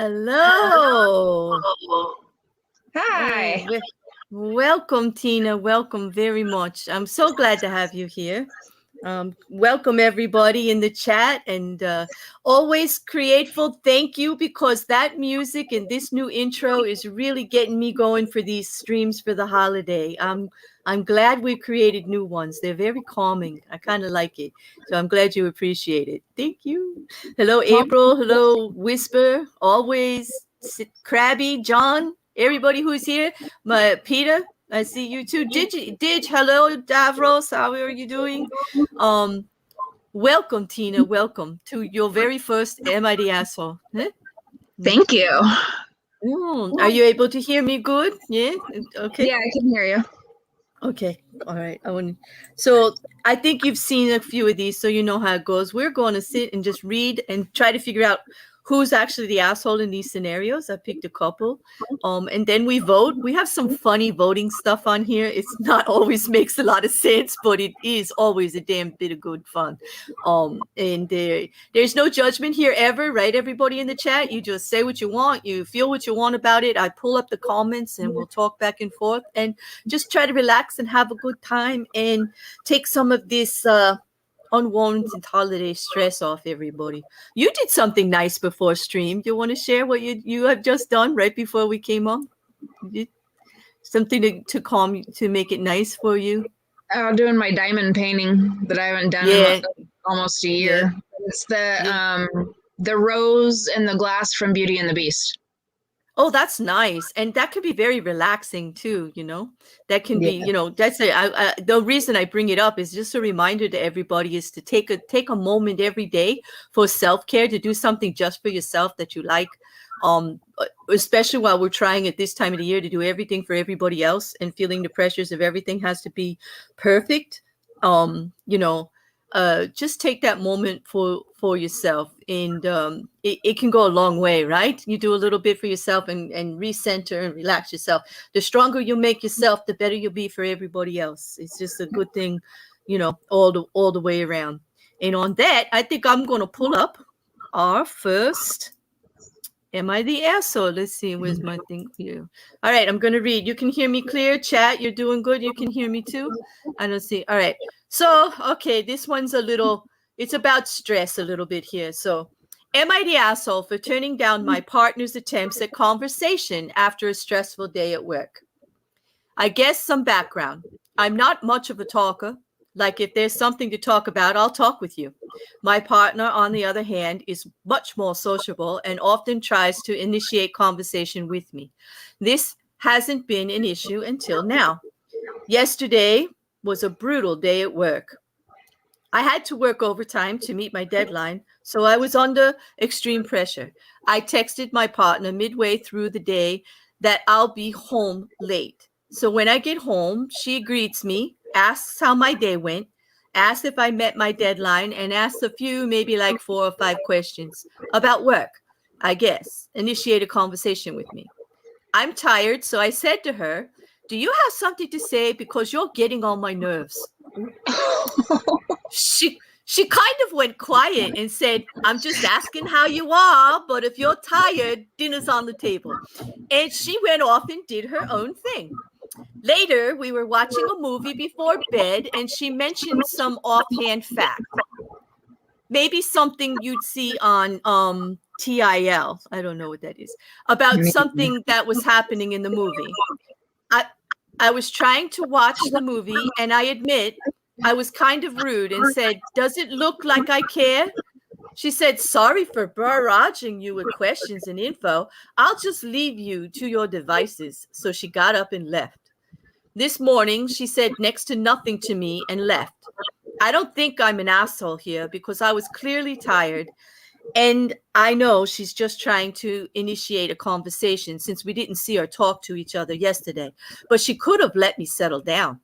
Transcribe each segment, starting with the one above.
Hello. Hi. Welcome, Tina. Welcome very much. I'm so glad to have you here. Welcome everybody in the chat, and always grateful. Thank you, because that music and this new intro is really getting me going for these streams for the holiday. I'm glad we created new ones. They're very calming. I kind of like it. So I'm glad you appreciate it. Thank you. Hello, April. Hello, Whisper. Always Crabby, John, everybody who's here. My Peter, I see you too. Did hello, Davros. How are you doing? Welcome, Tina. Welcome to your very first Am I the Asshole? Huh? Thank you. Are you able to hear me good? Yeah. Okay. Yeah, I can hear you. Okay. All right. So I think you've seen a few of these, so you know how it goes. We're going to sit and just read and try to figure out who's actually the asshole in these scenarios. I picked a couple. And then we vote. We have some funny voting stuff on here. It's not always makes a lot of sense, but it is always a damn bit of good fun. And there's no judgment here ever, right? Everybody in the chat, you just say what you want. You feel what you want about it. I pull up the comments and we'll talk back and forth and just try to relax and have a good time and take some of this unwarranted holiday stress off everybody. You did something nice before stream. You want to share what you have just done right before we came on? Something to calm, to make it nice for you? Doing my diamond painting that I haven't done in almost a year. Yeah. It's the rose and the glass from Beauty and the Beast. Oh, that's nice. And that could be very relaxing too, you know. That can be, you know, that's the reason I bring it up is just a reminder to everybody is to take a moment every day for self-care, to do something just for yourself that you like. Especially while we're trying at this time of the year to do everything for everybody else and feeling the pressures of everything has to be perfect. You know, just take that moment for yourself, and it can go a long way, right? You do a little bit for yourself and recenter and relax yourself. The stronger you make yourself, the better you'll be for everybody else. It's just a good thing, you know, all the way around. And on that, I think I'm going to pull up our first Am I the Asshole? Let's see. Where's my thing here? All right, I'm going to read. You can hear me clear, chat. You're doing good. You can hear me too. I don't see. All right. So, okay, this one's it's about stress a little bit here. So, am I the asshole for turning down my partner's attempts at conversation after a stressful day at work? I guess some background. I'm not much of a talker. Like, if there's something to talk about, I'll talk with you. My partner, on the other hand, is much more sociable and often tries to initiate conversation with me. This hasn't been an issue until now. Yesterday was a brutal day at work. I had to work overtime to meet my deadline, so I was under extreme pressure. I texted my partner midway through the day that I'll be home late. So when I get home, she greets me, asks how my day went, asks if I met my deadline, and asks a few, maybe like 4 or 5 questions about work, I guess. Initiate a conversation with me. I'm tired, so I said to her, "Do you have something to say? Because you're getting on my nerves." She kind of went quiet and said, "I'm just asking how you are, but if you're tired, dinner's on the table." And she went off and did her own thing. Later, we were watching a movie before bed, and she mentioned some offhand fact. Maybe something you'd see on TIL. I don't know what that is. About something that was happening in the movie. I was trying to watch the movie, and I admit I was kind of rude and said, "Does it look like I care?" She said, "Sorry for barraging you with questions and info. I'll just leave you to your devices." So she got up and left. This morning, she said next to nothing to me and left. I don't think I'm an asshole here because I was clearly tired. And I know she's just trying to initiate a conversation since we didn't see or talk to each other yesterday. But she could have let me settle down.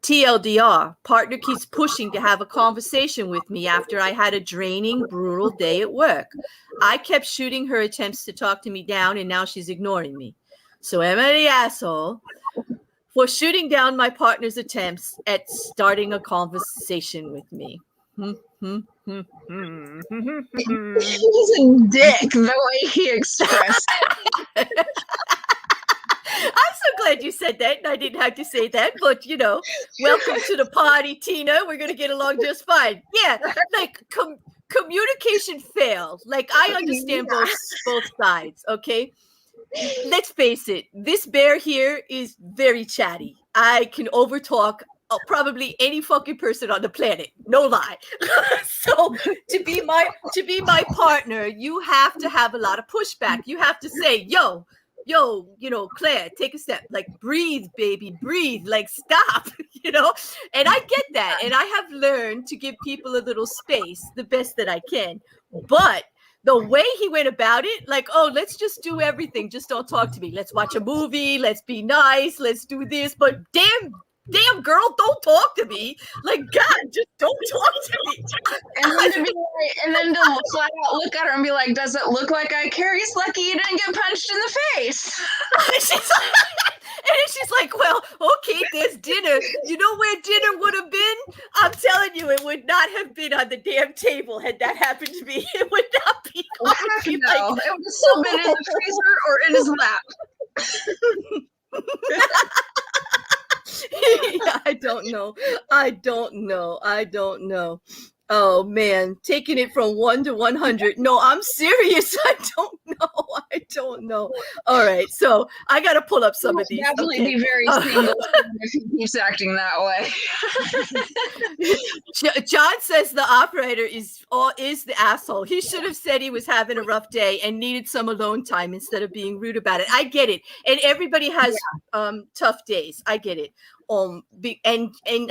TLDR, partner keeps pushing to have a conversation with me after I had a draining, brutal day at work. I kept shooting her attempts to talk to me down, and now she's ignoring me. So am I the asshole for shooting down my partner's attempts at starting a conversation with me? He was a dick the way he expressed. I'm so glad you said that, and I didn't have to say that, but welcome to the party, Tina. We're gonna get along just fine. Yeah, like communication failed. Like, I understand both sides. Okay, let's face it. This bear here is very chatty. I can overtalk probably any fucking person on the planet. No lie. So to be my partner, you have to have a lot of pushback. You have to say, yo, Claire, take a step. Like, breathe, baby, breathe. Like, stop, And I get that. And I have learned to give people a little space the best that I can. But the way he went about it, like, oh, let's just do everything. Just don't talk to me. Let's watch a movie. Let's be nice. Let's do this. But damn, girl, don't talk to me. Like, God, just don't talk to me. And then to flat out look at her and be like, does it look like I care? He's lucky you didn't get punched in the face. And she's like, well, okay, there's dinner. You know where dinner would have been? I'm telling you, it would not have been on the damn table had that happened to me. It would not be. No, it would have still been in the freezer or in his lap. Yeah, I don't know. Oh man, taking it from 1 to 100. No, I'm serious. I don't know. All right, so I got to pull up some of these. Definitely be very single if he keeps acting that way. John says the operator is the asshole. He should have said he was having a rough day and needed some alone time instead of being rude about it. I get it, and everybody has tough days. I get it. And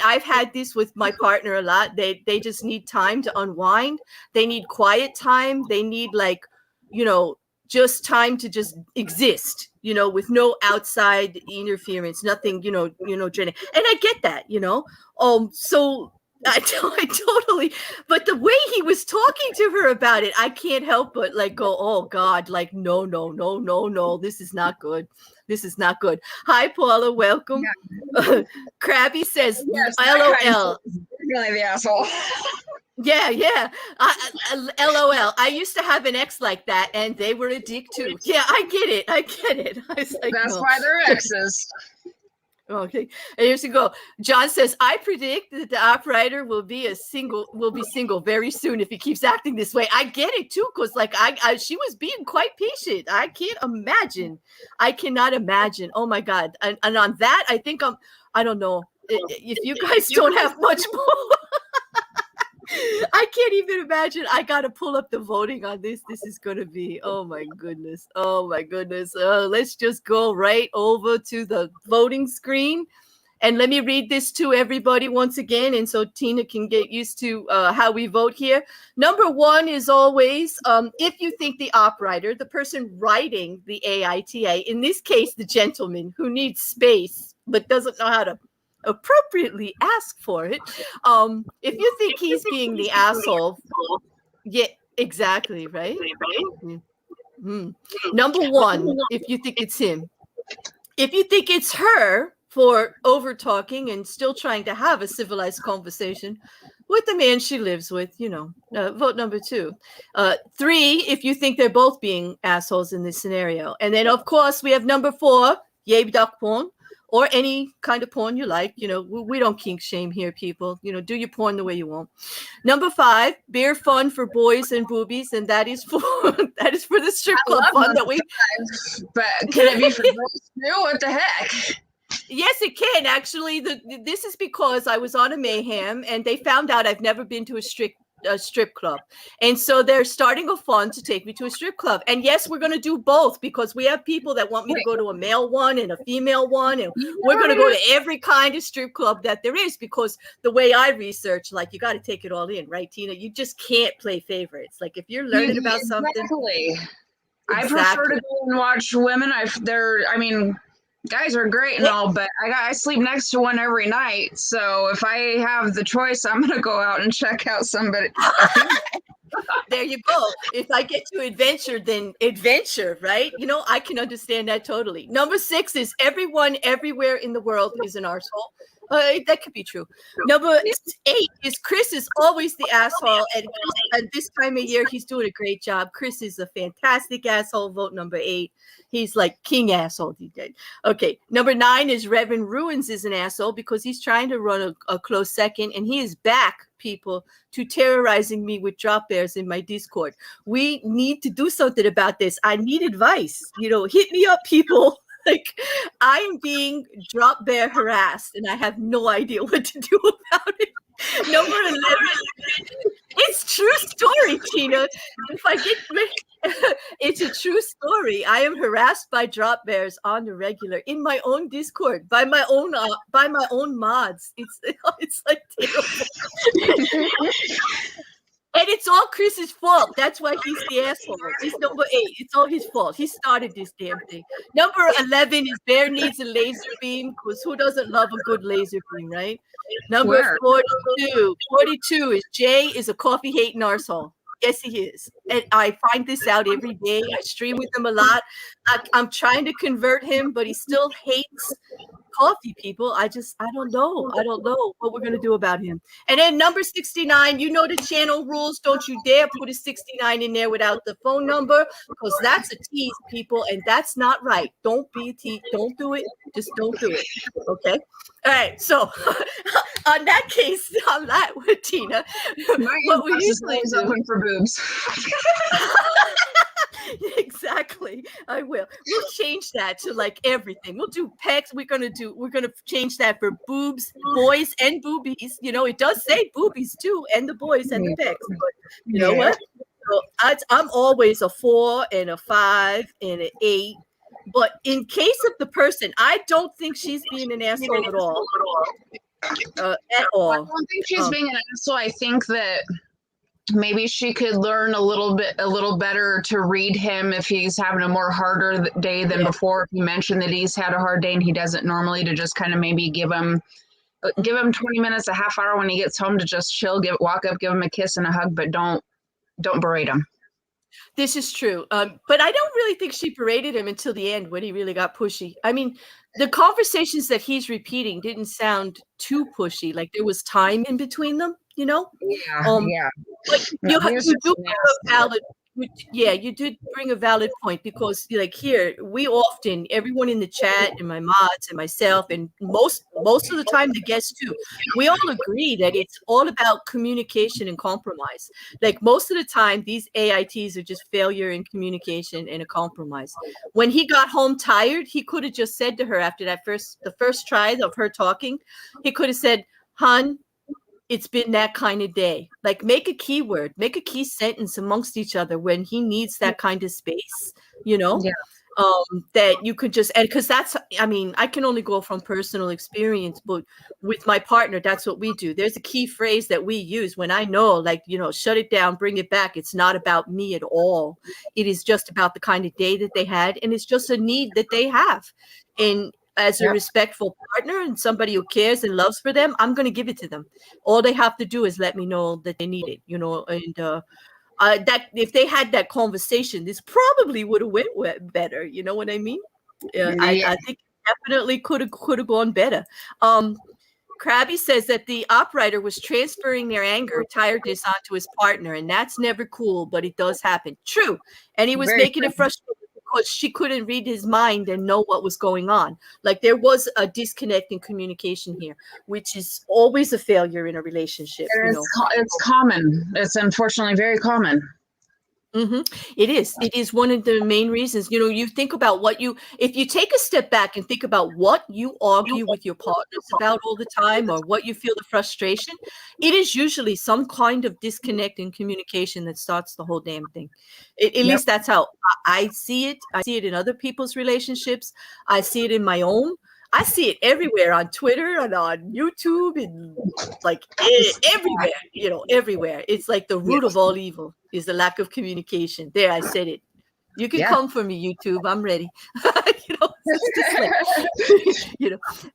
I've had this with my partner a lot. They just need time to unwind. They need quiet time. They need, like, just time to just exist, with no outside interference, nothing, draining. And I get that, so I totally, but the way he was talking to her about it, I can't help but like go, oh God, like, no, this is not good. This is not good. Hi, Paula, welcome. Yeah. Krabby says, yes, LOL. Really the asshole. Yeah. LOL. I used to have an ex like that, and they were a dick too. Yeah, I get it. I was like, that's why they're exes. Okay, and here's you go. John says, I predict that the operator will be single very soon if he keeps acting this way. I get it too, because like she was being quite patient. I cannot imagine. Oh my God. And on that, I think I don't know. If you guys don't have much more. I can't even imagine. I got to pull up the voting on this. This is going to be, oh my goodness. Let's just go right over to the voting screen. And let me read this to everybody once again. And so Tina can get used to how we vote here. Number 1 is always, if you think the operator, the person writing the AITA, in this case, the gentleman who needs space, but doesn't know how to appropriately ask for it. If you think he's being the asshole, yeah, exactly, right? Mm-hmm. Number 1, if you think it's him. If you think it's her for over talking and still trying to have a civilized conversation with the man she lives with, vote number 2. 3, if you think they're both being assholes in this scenario. And then of course we have number 4, yay duck porn. Or any kind of porn you like. We don't kink shame here, people. Do your porn the way you want. Number 5, beer fun for boys and boobies, and that is for the strip club fun that we. But can it be for girls too? What the heck? Yes, it can actually. This is because I was on a Mayhem, and they found out I've never been to a strip club, and so they're starting a fund to take me to a strip club. And yes, we're going to do both, because we have people that want me to go to a male one and a female one, and we're going to go to every kind of strip club that there is, because the way I research, like, you got to take it all in, right, Tina? You just can't play favorites. Like, if you're learning about something, I prefer to go and watch women. Guys are great and all, but I sleep next to one every night. So if I have the choice, I'm going to go out and check out somebody. There you go. If I get to adventure, then adventure, right? I can understand that totally. Number 6 is everyone everywhere in the world is an arsehole. That could be true. Number 8 is Chris is always the asshole, and at this time of year, he's doing a great job. Chris is a fantastic asshole. Vote number 8. He's like king asshole. He did. Okay. Number 9 is Reverend Ruins is an asshole because he's trying to run a close second, and he is back, people, to terrorizing me with drop bears in my Discord. We need to do something about this. I need advice. Hit me up, people. Like, I am being drop bear harassed, and I have no idea what to do about it. Number 11, it's true story, Tina. It's a true story. I am harassed by drop bears on the regular in my own Discord by my own mods. It's like terrible. And it's all Chris's fault. That's why he's the asshole. He's number 8. It's all his fault. He started this damn thing. Number 11 is Bear needs a laser beam, because who doesn't love a good laser beam, right? Number 42 is Jay is a coffee hating arsehole. Yes, he is. And I find this out every day. I stream with him a lot. I'm trying to convert him, but he still hates coffee, people. I don't know. I don't know what we're going to do about him. And then number 69, you know the channel rules. Don't you dare put a 69 in there without the phone number, because that's a tease, people, and that's not right. Don't be a tease. Don't do it. Just don't do it. Okay? All right. So on that case, on that with Tina, what we usually do open for boobs. Exactly. I will. We'll change that to like everything. We'll do pecs. We're gonna change that for boobs, boys and boobies. It does say boobies too, and the boys and the pecs. But you know what? So I'm always a 4 and a 5 and an 8. But in case of the person, I don't think she's being an asshole at all. At all. I don't think she's being an asshole. I think that maybe she could learn a little better to read him if he's having a more harder day than before. If you mentioned that he's had a hard day and he doesn't normally, to just kind of maybe give him 20 minutes, a half hour when he gets home to just chill, walk up, give him a kiss and a hug, but don't berate him. This is true. But I don't really think she berated him until the end when he really got pushy. I mean, the conversations that he's repeating didn't sound too pushy. Like there was time in between them, Yeah. Like you do you did bring a valid point, because like here, we often, everyone in the chat and my mods and myself and most of the time the guests too, we all agree that it's all about communication and compromise. Like most of the time these AITs are just failure in communication and a compromise. When he got home tired, he could have just said to her after the first try of her talking, he could have said, "Hun, it's been that kind of day." Like make a keyword, make a key sentence amongst each other when he needs that kind of space, that you could just, and because I can only go from personal experience, but with my partner, that's what we do. There's a key phrase that we use when I know, like, shut it down, bring it back. It's not about me at all. It is just about the kind of day that they had. And it's just a need that they have. And as a respectful partner and somebody who cares and loves for them, I'm going to give it to them. All they have to do is let me know that they need it, and that if they had that conversation, this probably would have went better. You know what I mean? I think definitely could have gone better. Krabby says that the operator was transferring their anger, tiredness onto his partner, and that's never cool, but it does happen. True. And he was making it frustrating because she couldn't read his mind and know what was going on. Like there was a disconnect in communication here, which is always a failure in a relationship. It's common. It's unfortunately very common. Mm-hmm. It is one of the main reasons. You think about if you take a step back and think about what you argue with your partners about all the time, or what you feel the frustration, it is usually some kind of disconnect in communication that starts the whole damn thing. At least that's how I see it. I see it in other people's relationships. I see it in my own. I see it everywhere, on Twitter and on YouTube and like everywhere, everywhere. It's like the root of all evil is the lack of communication. There, I said it. You can come for me, YouTube. I'm ready. It's just like,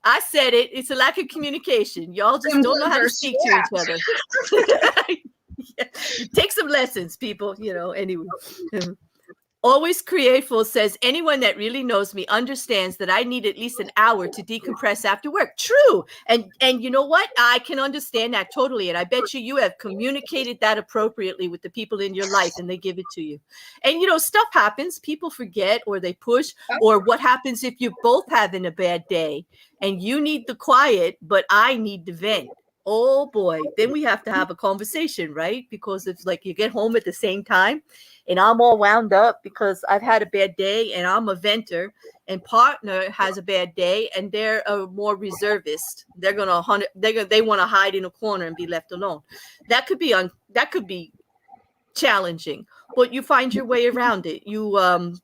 I said it. It's a lack of communication. Y'all just don't know how to speak to each other. Take some lessons, people, anyway. Always Createful says, anyone that really knows me understands that I need at least an hour to decompress after work. True. And you know what? I can understand that totally. And I bet you have communicated that appropriately with the people in your life and they give it to you. And, stuff happens. People forget or they push. Or what happens if you both having a bad day and you need the quiet, but I need the vent? Oh boy, then we have to have a conversation, right? Because it's like you get home at the same time and I'm all wound up because I've had a bad day and I'm a venter, and partner has a bad day and they're a more reservist. They want to hide in a corner and be left alone. That could be challenging, but you find your way around it. You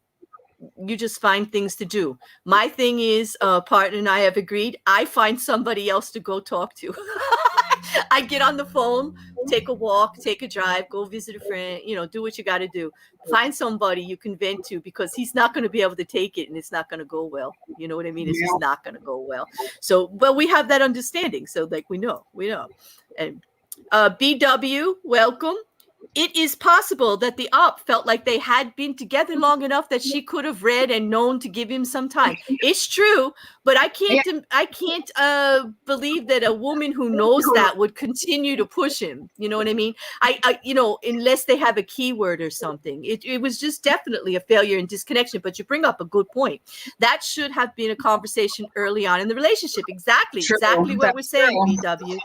just find things to do. My thing is, partner and I have agreed, I find somebody else to go talk to. I get on the phone, take a walk, take a drive, go visit a friend, do what you got to do. Find somebody you can vent to, because he's not going to be able to take it and it's not going to go well. You know what I mean? It's just not going to go well. So, but we have that understanding. So like, we know. And BW, welcome. It is possible that the op felt like they had been together long enough that she could have read and known to give him some time. It's true, but I can't believe that a woman who knows that would continue to push him. You know what I mean? I unless they have a keyword or something. It was just definitely a failure and disconnection. But you bring up a good point. That should have been a conversation early on in the relationship. Exactly what we're saying, BW.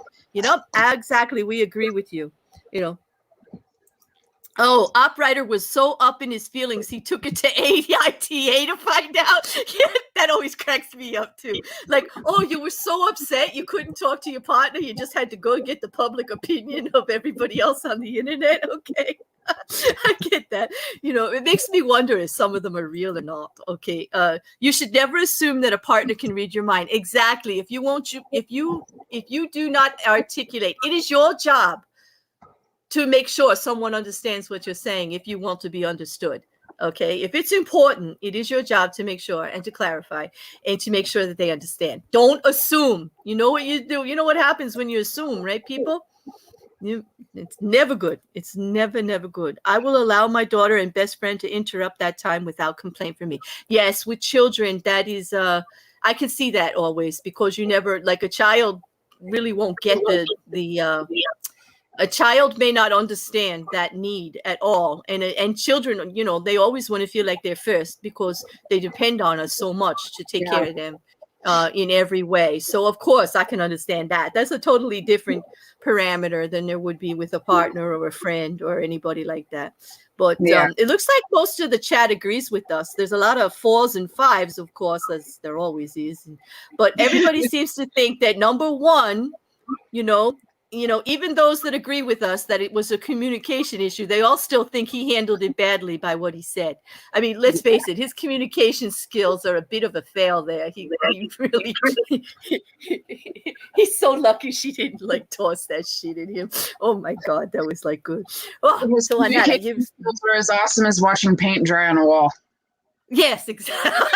Exactly. We agree with you. Oh, Opwriter was so up in his feelings, he took it to AITA to find out. Yeah, that always cracks me up too. Like, oh, you were so upset you couldn't talk to your partner. You just had to go get the public opinion of everybody else on the internet. Okay, I get that. It makes me wonder if some of them are real or not. Okay, you should never assume that a partner can read your mind. Exactly. If you do not articulate, it is your job to make sure someone understands what you're saying if you want to be understood. Okay. If it's important, it is your job to make sure and to clarify and to make sure that they understand. Don't assume. You know what you do. You know what happens when you assume, right, people? It's never good. It's never good. I will allow my daughter and best friend to interrupt that time without complaint from me. Yes, with children, that is, I can see that always, because you never, like, a child really won't get a child may not understand that need at all. And children, they always want to feel like they're first because they depend on us so much to take care of them in every way. So, of course, I can understand that. That's a totally different parameter than there would be with a partner or a friend or anybody like that. But it looks like most of the chat agrees with us. There's a lot of 4s and 5s, of course, as there always is. But everybody seems to think that number one, even those that agree with us that it was a communication issue, they all still think he handled it badly by what he said. I mean, let's face it, his communication skills are a bit of a fail there. He really, he's so lucky she didn't toss that shit at him. Oh my God, that was good. Oh, his communication skills were as awesome as watching paint dry on a wall. Yes, exactly.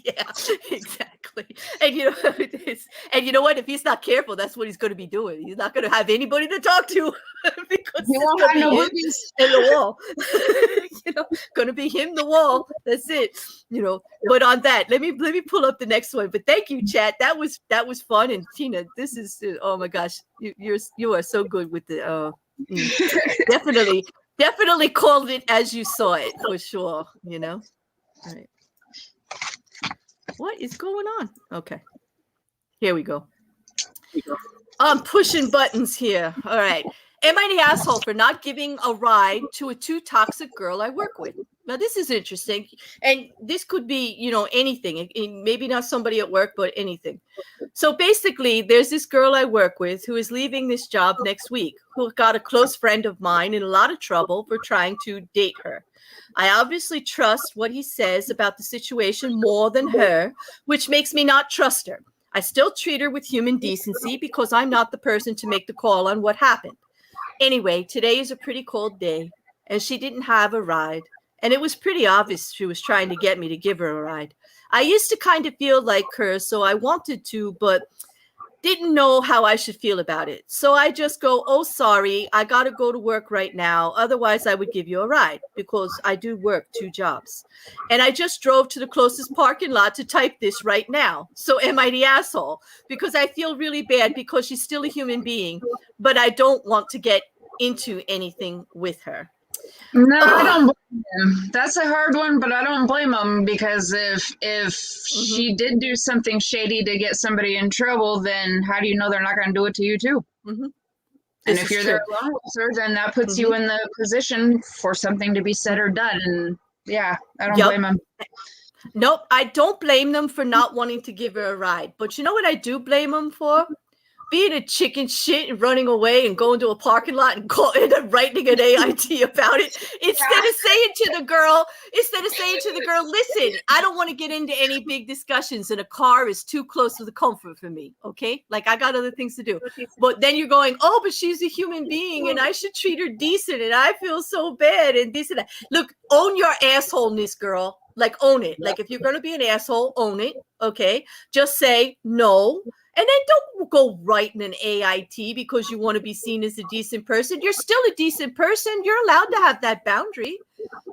Yeah, exactly. And you know what? If he's not careful, that's what he's going to be doing. He's not going to have anybody to talk to because he won't have no movies in the wall. Going to be him, the wall. That's it. But on that, let me pull up the next one. But thank you, chat. That was fun. And Tina, this is oh my gosh, you are so good with the definitely called it as you saw it for sure. All right. What is going on? Okay. Here we go. I'm pushing buttons here. All right. Am I the asshole for not giving a ride to a too toxic girl I work with? Now, this is interesting. And this could be, anything. Maybe not somebody at work, but anything. So basically, there's this girl I work with who is leaving this job next week, who got a close friend of mine in a lot of trouble for trying to date her. I obviously trust what he says about the situation more than her, which makes me not trust her. I still treat her with human decency because I'm not the person to make the call on what happened. Anyway, today is a pretty cold day, and she didn't have a ride. And it was pretty obvious she was trying to get me to give her a ride. I used to kind of feel like her, so I wanted to, but didn't know how I should feel about it. So I just go, oh, sorry, I got to go to work right now. Otherwise, I would give you a ride because I do work 2 jobs. And I just drove to the closest parking lot to type this right now. So am I the asshole? Because I feel really bad because she's still a human being, but I don't want to get into anything with her. No, I don't blame him. That's a hard one, but I don't blame him because if she did do something shady to get somebody in trouble, then how do you know they're not going to do it to you too? And if you're there alone with her, then that puts you in the position for something to be said or done. And yeah, I don't blame him. Nope, I don't blame them for not wanting to give her a ride. But you know what I do blame them for? Being a chicken shit and running away and going to a parking lot and then writing an AIT about it instead of saying to the girl, listen, I don't want to get into any big discussions and a car is too close to the comfort for me. Okay. Like I got other things to do. But then you're going, oh, but she's a human being and I should treat her decent and I feel so bad and this and that. Look, own your assholeness, girl. Like own it. Like if you're going to be an asshole, own it. Okay. Just say no. And then don't go writing an AIT because you want to be seen as a decent person. You're still a decent person. You're allowed to have that boundary.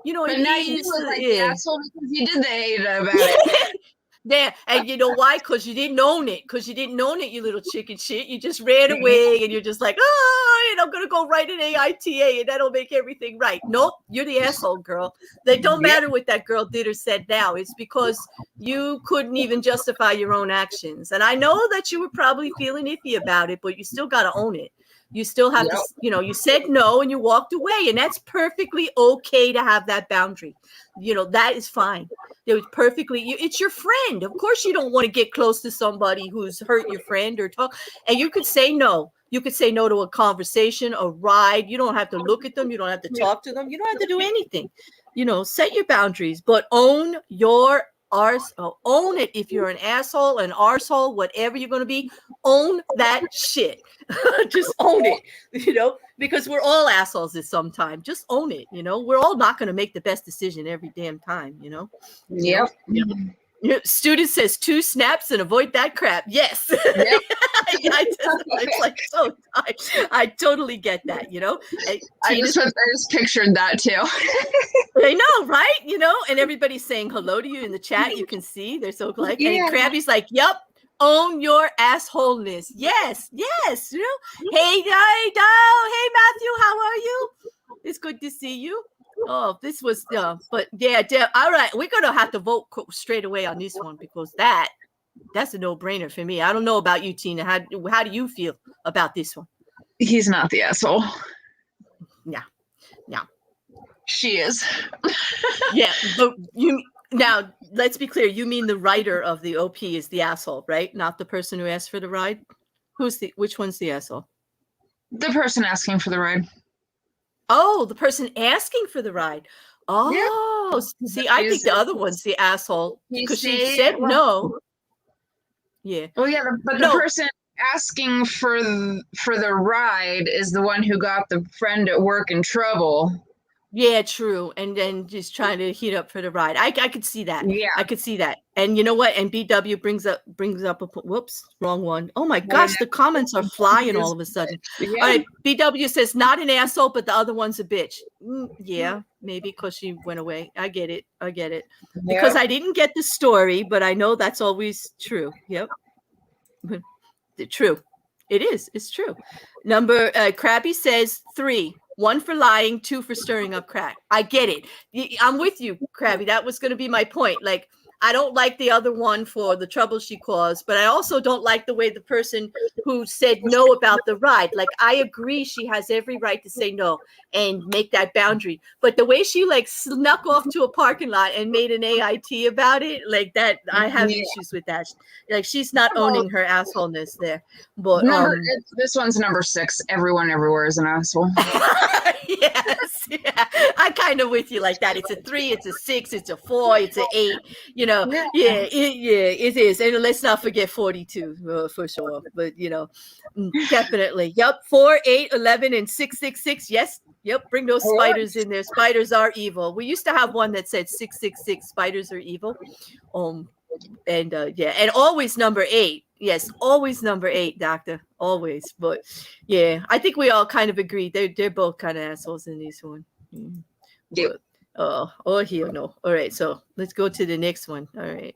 You know, but now you look like the asshole because you did the AITA about it. Yeah, and you know why? Because you didn't own it. You little chicken shit. You just ran away and you're just like, oh, and I'm going to go write an AITA and that'll make everything right. Nope, you're the asshole, girl. They don't matter what that girl did or said now. It's because you couldn't even justify your own actions. And I know that you were probably feeling iffy about it, but you still got to own it. You still have to, you know, you said no and you walked away, and that's perfectly okay to have that boundary. You know, that is fine. It was perfectly, it's your friend. Of course, you don't want to get close to somebody who's hurt your friend or talk. And you could say no. You could say no to a conversation, a ride. You don't have to look at them. You don't have to talk to them. You don't have to do anything. You know, set your boundaries, but own your own it. If you're an asshole, an arsehole, whatever you're going to be, own that shit. Just own it, you know, because we're all assholes at some time. Just own it. You know, we're all not going to make the best decision every damn time, you know? Yep. Student says 2 snaps and avoid that crap. Yes. Yep. It's like so. I totally get that. You know, I just pictured that too. I know, right? You know, and everybody's saying hello to you in the chat. You can see they're so like. Yeah. And Krabby's like, "Yep, own your assholeness." Yes. You know, hey, hey, Matthew, how are you? It's good to see you. Oh, this was, but yeah, all right. We're going to have to vote straight away on this one because that's a no-brainer for me. I don't know about you, Tina. How do you feel about this one? He's not the asshole. Yeah. She is. Yeah, but now, let's be clear. You mean the writer of the OP is the asshole, right? Not the person who asked for the ride? Which one's the asshole? The person asking for the ride. Oh, the person asking for the ride. Oh, yeah. See, I think the other one's the asshole because she said no. Yeah. Well, yeah, but the person asking for the ride is the one who got the friend at work in trouble. Yeah, true. And then just trying to heat up for the ride. I could see that. Yeah, I could see that. And you know what? And BW brings up a whoops, wrong one. Oh my gosh, the comments are flying all of a sudden. Yeah. All right, BW says not an asshole, but the other one's a bitch. Yeah, maybe because she went away. I get it. Yeah. Because I didn't get the story, but I know that's always true. Yep. True. It is. It's true. Krabby says 3. 1 for lying, 2 for stirring up crack. I get it. I'm with you, Krabby. That was going to be my point. Like, I don't like the other one for the trouble she caused, but I also don't like the way the person who said no about the ride. Like, I agree she has every right to say no and make that boundary. But the way she like snuck off to a parking lot and made an AIT about it, like that, I have issues with that. Like, she's not owning her assholeness there. But this one's number 6. Everyone everywhere is an asshole. Yes, yeah. I kind of with you like that. It's a 3, it's a 6, it's a 4, it's an 8. You know, it is. And let's not forget 42 for sure. But you know, definitely. Yep, 4, 8, 11, and 666. Yes. Yep, bring those spiders in there. Spiders are evil. We used to have one that said 666. Spiders are evil. And always number 8. Yes, always number 8, doctor. Always. But yeah, I think we all kind of agree. They're both kind of assholes in this one. Yep. But here, no. All right, so let's go to the next one. All right.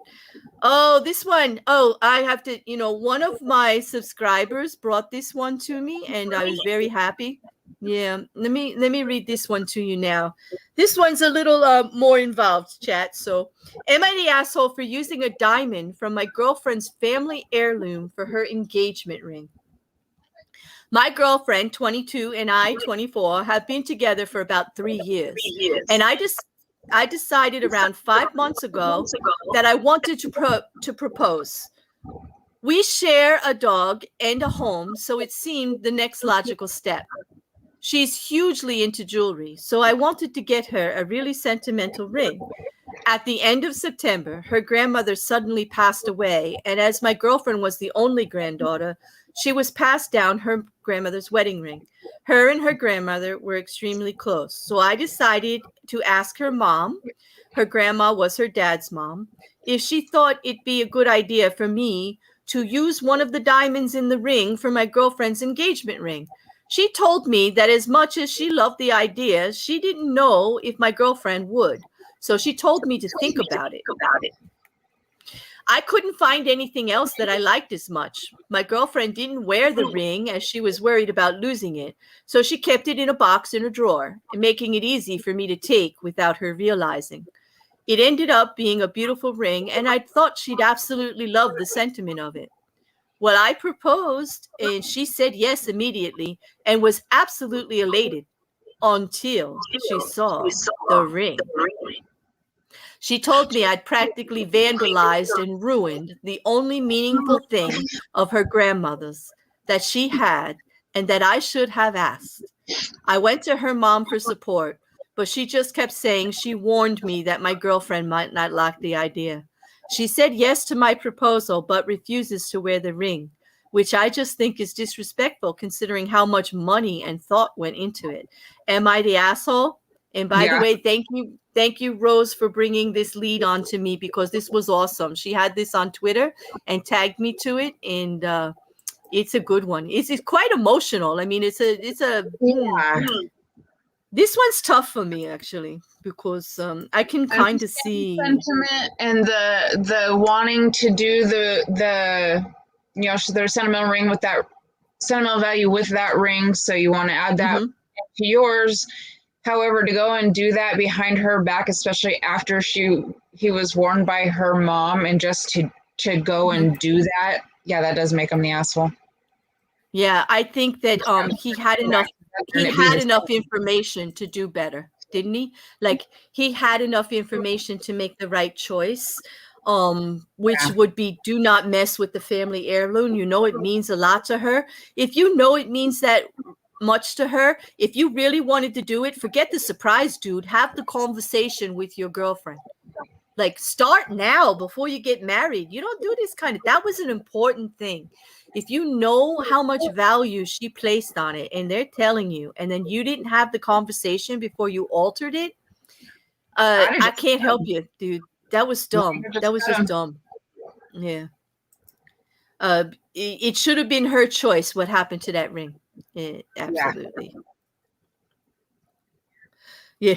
Oh, this one. Oh, I have to, one of my subscribers brought this one to me and I was very happy. Yeah, let me read this one to you now. This one's a little more involved, chat. So, am I the asshole for using a diamond from my girlfriend's family heirloom for her engagement ring? My girlfriend, 22, and I, 24, have been together for about 3 years. And I decided around 5 months ago that I wanted to propose. We share a dog and a home, so it seemed the next logical step. She's hugely into jewelry, so I wanted to get her a really sentimental ring. At the end of September, her grandmother suddenly passed away, and as my girlfriend was the only granddaughter, she was passed down her grandmother's wedding ring. Her and her grandmother were extremely close, so I decided to ask her mom, her grandma was her dad's mom, if she thought it'd be a good idea for me to use one of the diamonds in the ring for my girlfriend's engagement ring. She told me that as much as she loved the idea, she didn't know if my girlfriend would. So she told me to think about it. I couldn't find anything else that I liked as much. My girlfriend didn't wear the ring as she was worried about losing it. So she kept it in a box in a drawer, making it easy for me to take without her realizing. It ended up being a beautiful ring, and I thought she'd absolutely love the sentiment of it. Well, I proposed, and she said yes immediately and was absolutely elated until she saw the ring. She told me I'd practically vandalized and ruined the only meaningful thing of her grandmother's that she had and that I should have asked. I went to her mom for support, but she just kept saying she warned me that my girlfriend might not like the idea. She said yes to my proposal, but refuses to wear the ring, which I just think is disrespectful considering how much money and thought went into it. Am I the asshole? And by the way, thank you, Rose, for bringing this lead on to me because this was awesome. She had this on Twitter and tagged me to it, and it's a good one. It's quite emotional. I mean, it's a. This one's tough for me actually because I can kind of see sentiment and the wanting to do the their sentimental ring with that sentimental value with that ring, so you want to add that to yours. However, to go and do that behind her back, especially after he was warned by her mom, and just to go and do that, that does make him the asshole. Yeah, I think that he had enough. He had enough information to do better, didn't he? Like he had enough information to make the right choice, which would be do not mess with the family heirloom. You know, it means a lot to her. If you know it means that much to her, if you really wanted to do it, forget the surprise, dude. Have the conversation with your girlfriend. Like start now before you get married. You don't do this kind of, that was an important thing. If you know how much value she placed on it and they're telling you, and then you didn't have the conversation before you altered it, I can't help you, dude. That was dumb. That was just dumb. Yeah. It should have been her choice what happened to that ring. Absolutely. Yeah.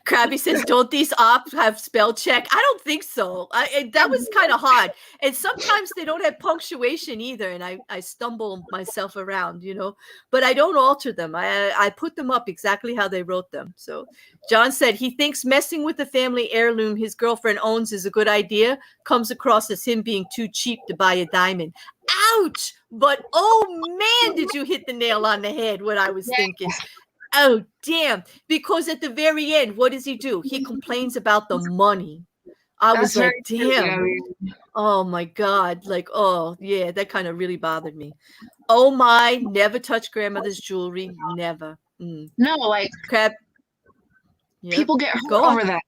Krabby says, don't these ops have spell check? I don't think so. That was kind of hard. And sometimes they don't have punctuation either. And I stumble myself around, but I don't alter them. I put them up exactly how they wrote them. So John said he thinks messing with the family heirloom his girlfriend owns is a good idea. Comes across as him being too cheap to buy a diamond. Ouch! But oh man, did you hit the nail on the head what I was thinking. Oh, damn. Because at the very end, what does he do? He complains about the money. I was like, damn. Oh, my God. Like, oh, yeah, that kind of really bothered me. Oh, my. Never touch grandmother's jewelry. Never. No, like, Crab. People get hurt over that.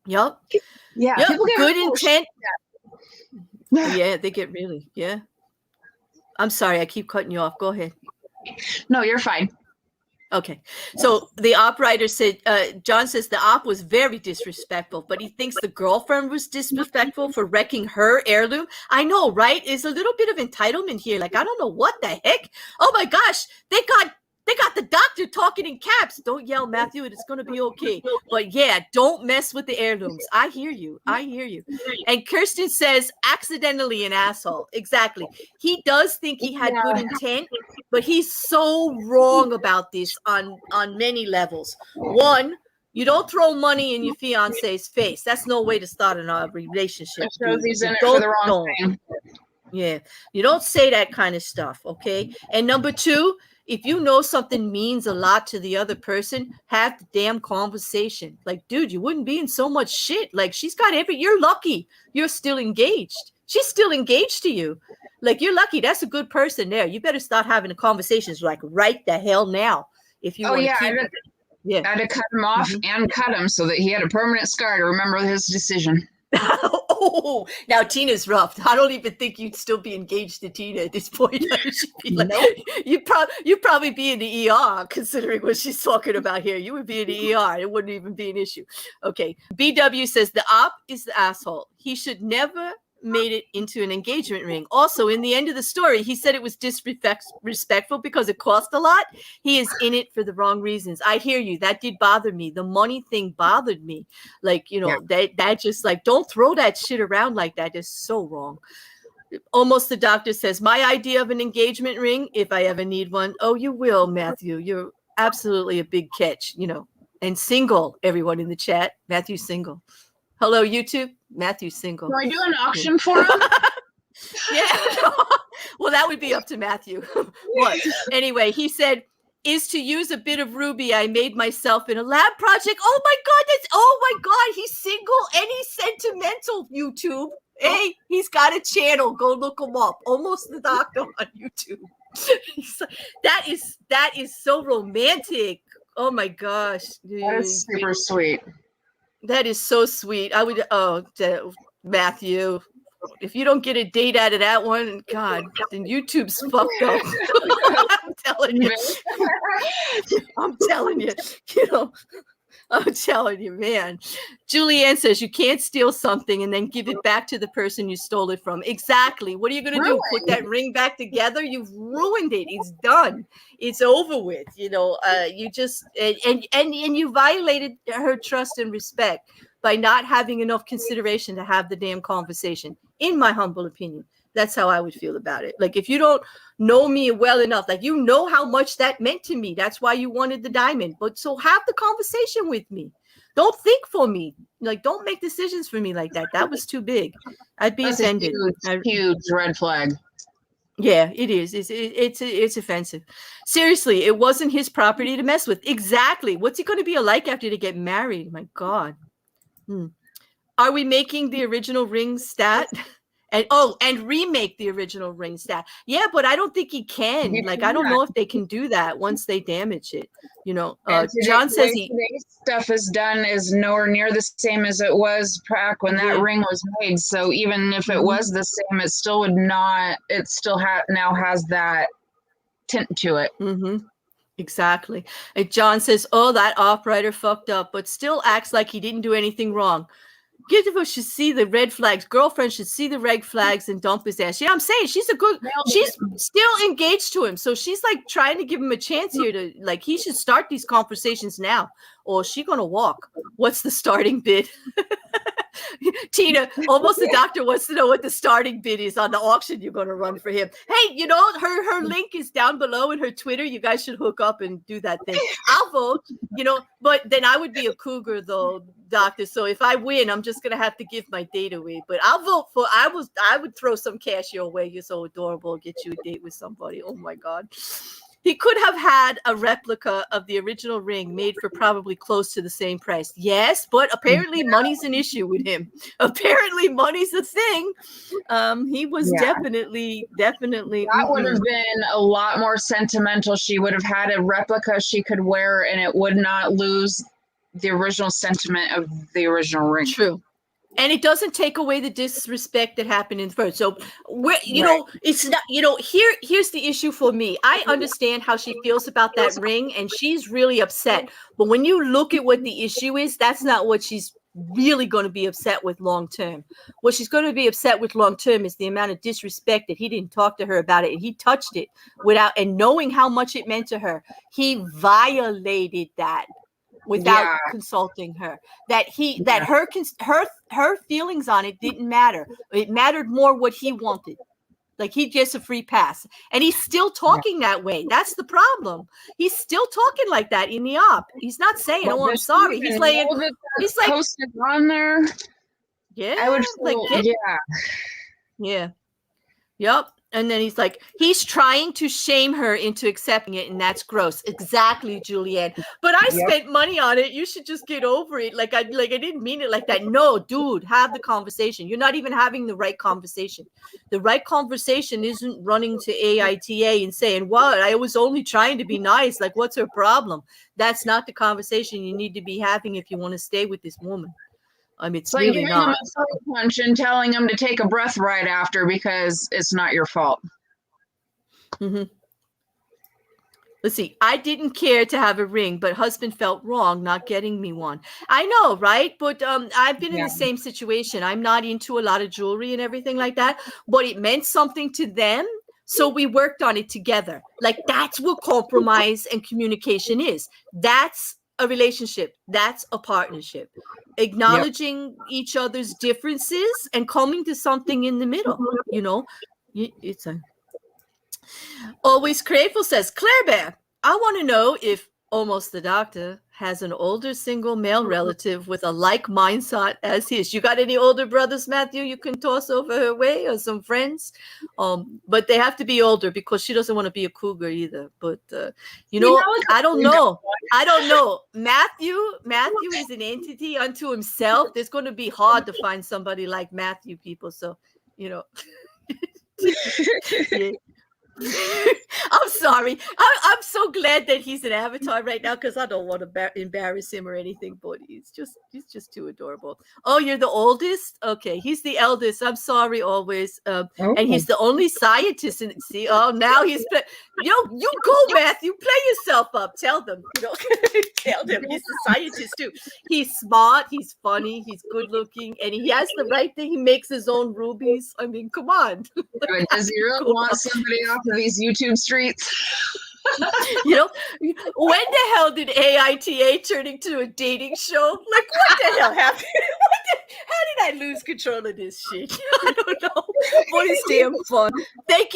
Yep. Yeah. Yep. People get good intent. Yeah, they get really. Yeah. I'm sorry. I keep cutting you off. Go ahead. No, you're fine. Okay. So the op writer said, John says the op was very disrespectful, but he thinks the girlfriend was disrespectful for wrecking her heirloom. I know, right? There's a little bit of entitlement here. Like, I don't know what the heck. Oh my gosh, they got the doctor talking in caps. Don't yell, Matthew. It's going to be okay. But yeah, don't mess with the heirlooms. I hear you. And Kirsten says, accidentally an asshole. Exactly. He does think he had good intent, but he's so wrong about this on many levels. One, you don't throw money in your fiance's face. That's no way to start a relationship. It shows he's in it for the wrong thing. Yeah. You don't say that kind of stuff, okay? And number two, if you know something means a lot to the other person, have the damn conversation. Like, dude, you wouldn't be in so much shit. Like, she's got you're lucky you're still engaged. She's still engaged to you. Like, you're lucky. That's a good person there. You better start having the conversations like right the hell now. If you want to keep it. Yeah. I had to cut him off and cut him so that he had a permanent scar to remember his decision. Oh, now Tina's rough. I don't even think you'd still be engaged to Tina at this point. Like, nope. You'd probably be in the ER, considering what she's talking about here. You would be in the ER. It wouldn't even be an issue. Okay. BW says the op is the asshole. He should never made it into an engagement ring. Also, in the end of the story, he said it was disrespectful because it cost a lot. He is in it for the wrong reasons. I hear you. That did bother me. The money thing bothered me. Like, that just like, don't throw that shit around like that. It's so wrong. Almost the doctor says, my idea of an engagement ring, if I ever need one. Oh, you will, Matthew. You're absolutely a big catch, and single, everyone in the chat. Matthew's single. Hello, YouTube. Matthew's single. Can I do an auction for him? Yeah. Well, that would be up to Matthew. What? Anyway, he said, is to use a bit of Ruby I made myself in a lab project. Oh my God, he's single and he's sentimental, YouTube. Hey, he's got a channel. Go look him up. Almost the Doctor on YouTube. That is so romantic. Oh my gosh. That is super sweet. That is so sweet. I would, Matthew, if you don't get a date out of that one, God, then YouTube's fucked up. I'm telling you, I'm telling you, man. Julianne says you can't steal something and then give it back to the person you stole it from. Exactly. What are you going to do? Put that ring back together? You've ruined it. It's done. It's over with. You just and you violated her trust and respect by not having enough consideration to have the damn conversation. In my humble opinion, that's how I would feel about it. Like, if you don't know me well enough, like, how much that meant to me. That's why you wanted the diamond. But so have the conversation with me. Don't think for me. Like, don't make decisions for me like that. That was too big. I'd be offended. Huge red flag. Yeah, it is. It's offensive. Seriously, it wasn't his property to mess with. Exactly. What's he going to be like after they get married? My God. Are we making the original ring stat? And remake the original ring stat. Yeah, but I don't think he can. I don't know if they can do that once they damage it. John says today's stuff is done is nowhere near the same as it was back when that ring was made. So even if it was the same, it still would not. It still now has that tint to it. Exactly. And John says, "Oh, that operator fucked up, but still acts like he didn't do anything wrong." Gittifer should see the red flags. Girlfriend should see the red flags and dump his ass. Yeah, I'm saying she's still engaged to him. So she's like trying to give him a chance here to he should start these conversations now or she gonna walk. What's the starting bid? Tina, almost the doctor wants to know what the starting bid is on the auction you're going to run for him. Hey, her link is down below in her Twitter. You guys should hook up and do that thing. I'll vote, but then I would be a cougar though, doctor. So if I win, I'm just going to have to give my date away. But I'll vote for, I would throw some cash your way. You're so adorable. Get you a date with somebody. Oh my God. He could have had a replica of the original ring made for probably close to the same price. Yes, but apparently money's an issue with him. Apparently money's a thing. He was definitely. That would have been a lot more sentimental. She would have had a replica she could wear and it would not lose the original sentiment of the original ring. True. And it doesn't take away the disrespect that happened in first. So it's not, here's the issue for me. I understand how she feels about that ring and she's really upset. But when you look at what the issue is, that's not what she's really going to be upset with long term. What she's going to be upset with long term is the amount of disrespect that he didn't talk to her about it. And he touched it and knowing how much it meant to her, he violated that without consulting her, that her feelings on it didn't matter. It mattered more what he wanted. Like he gets a free pass, and he's still talking that way. That's the problem. He's still talking like that in the op. He's not saying, "Oh, I'm sorry." He's like posted on there. Yeah, I would Yep. And then he's trying to shame her into accepting it, and that's gross. Exactly, Julianne. But I spent money on it. You should just get over it. I didn't mean it like that. No, dude, have the conversation. You're not even having the right conversation. The right conversation isn't running to AITA and saying, "What? I was only trying to be nice. Like, what's her problem?" That's not the conversation you need to be having if you want to stay with this woman. It's like really giving not. him a throat punch and telling him to take a breath right after because it's not your fault. Mm-hmm. Let's see. I didn't care to have a ring, but husband felt wrong not getting me one. I know, right? But I've been in the same situation. I'm not into a lot of jewelry and everything like that, but it meant something to them. So we worked on it together. Like that's what compromise and communication is. That's a relationship. That's a partnership. Acknowledging each other's differences and coming to something in the middle. It's Always Grateful says, Claire Bear, I want to know if Almost the Doctor has an older single male relative with a like mindset as his. You got any older brothers, Matthew, you can toss over her way, or some friends? But they have to be older because she doesn't want to be a cougar either. But I don't know. Matthew is an entity unto himself. It's going to be hard to find somebody like Matthew, people. So, yeah. I'm sorry. I'm so glad that he's an avatar right now because I don't want to embarrass him or anything, but he's just too adorable. Oh, you're the oldest? Okay, he's the eldest. I'm sorry, always. And he's the only scientist. Now he's you go, Matthew. Play yourself up. Tell them. Tell them he's the scientist too. He's smart. He's funny. He's good looking, and he has the right thing. He makes his own rubies. I mean, come on. Does he really want somebody off of these YouTube streets? When the hell did AITA turn into a dating show? Like, what the hell happened? How did I lose control of this shit? I don't know. But it's damn fun. Thank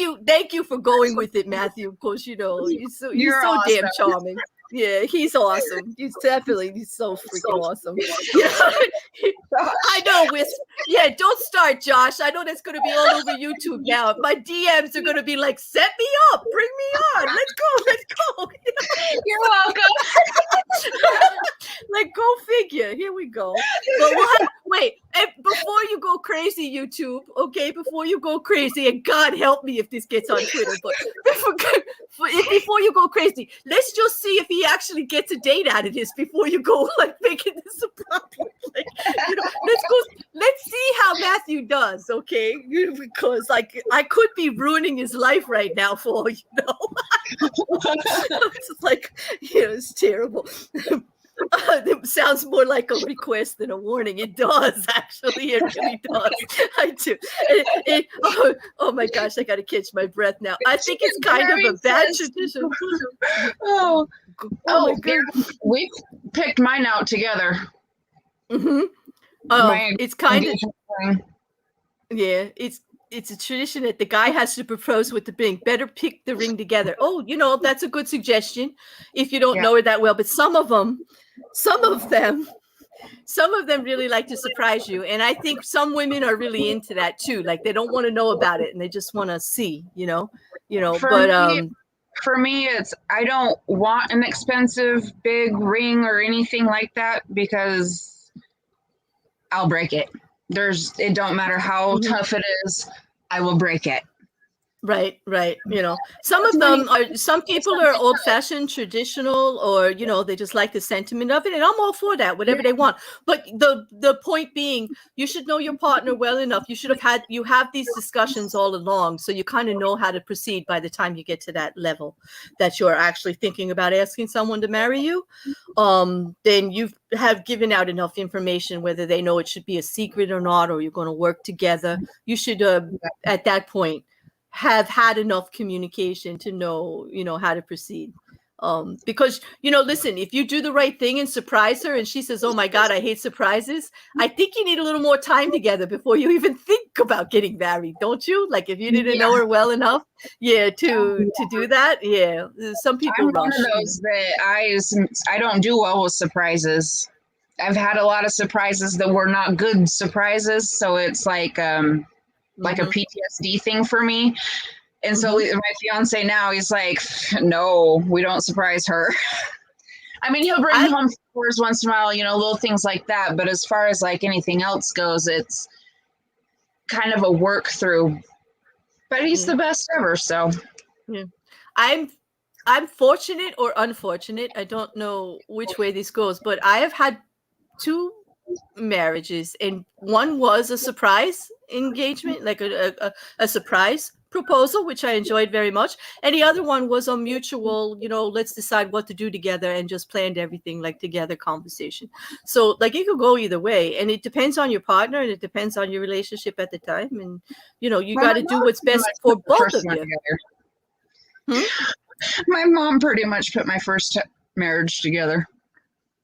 you for going with it, Matthew. Of course, you're so awesome. Damn charming. Yeah, he's awesome. He's so freaking awesome. I know, Wisp. Yeah, don't start, Josh. I know that's going to be all over YouTube now. My DMs are going to be like, set me up, bring me on. Let's go. You're welcome. Like, go figure. Here we go. But wait, before you go crazy, YouTube, okay? Before you go crazy, and God help me if this gets on Twitter, but before you go crazy, let's just see if he actually gets a date out of this before you go making this a problem. Let's see how Matthew does, okay? Because I could be ruining his life right now for all you know. It's terrible. It sounds more like a request than a warning. It does, actually. It really does. I do. Oh my gosh, I got to catch my breath now. I think it's kind of a bad tradition. Oh my God. We picked mine out together. Mm-hmm. Oh, it's kind of, it's a tradition that the guy has to propose with the ring. Better pick the ring together. Oh, that's a good suggestion if you don't know her that well. But some of them really like to surprise you. And I think some women are really into that too. Like they don't want to know about it and they just want to see, For me, it's I don't want an expensive big ring or anything like that because I'll break it. It don't matter how tough it is, I will break it. Right. Some people are old fashioned, traditional, or, they just like the sentiment of it. And I'm all for that, whatever they want. But the point being, you should know your partner well enough. You have these discussions all along. So you kind of know how to proceed by the time you get to that level that you're actually thinking about asking someone to marry you. Then you have given out enough information, whether they know it should be a secret or not, or you're going to work together. You should, at that point, have had enough communication to know, how to proceed. Because, listen, if you do the right thing and surprise her and she says, oh my God, I hate surprises, I think you need a little more time together before you even think about getting married, don't you? Like if you didn't know her well enough, to do that. Yeah. Some people I'm one of those that I don't do well with surprises. I've had a lot of surprises that were not good surprises. So it's like a PTSD thing for me. And so my fiance now, he's like, no, we don't surprise her. I mean, he'll bring home flowers once in a while, little things like that. But as far as like anything else goes, it's kind of a work through. But he's the best ever. So yeah. I'm fortunate or unfortunate. I don't know which way this goes, but I have had 2 marriages, and one was a surprise engagement, like a surprise proposal, which I enjoyed very much, and the other one was a mutual, let's decide what to do together, and just planned everything like together conversation. So like it could go either way, and it depends on your partner, and it depends on your relationship at the time, and you got to do what's best for both of you. My mom pretty much put my first marriage together.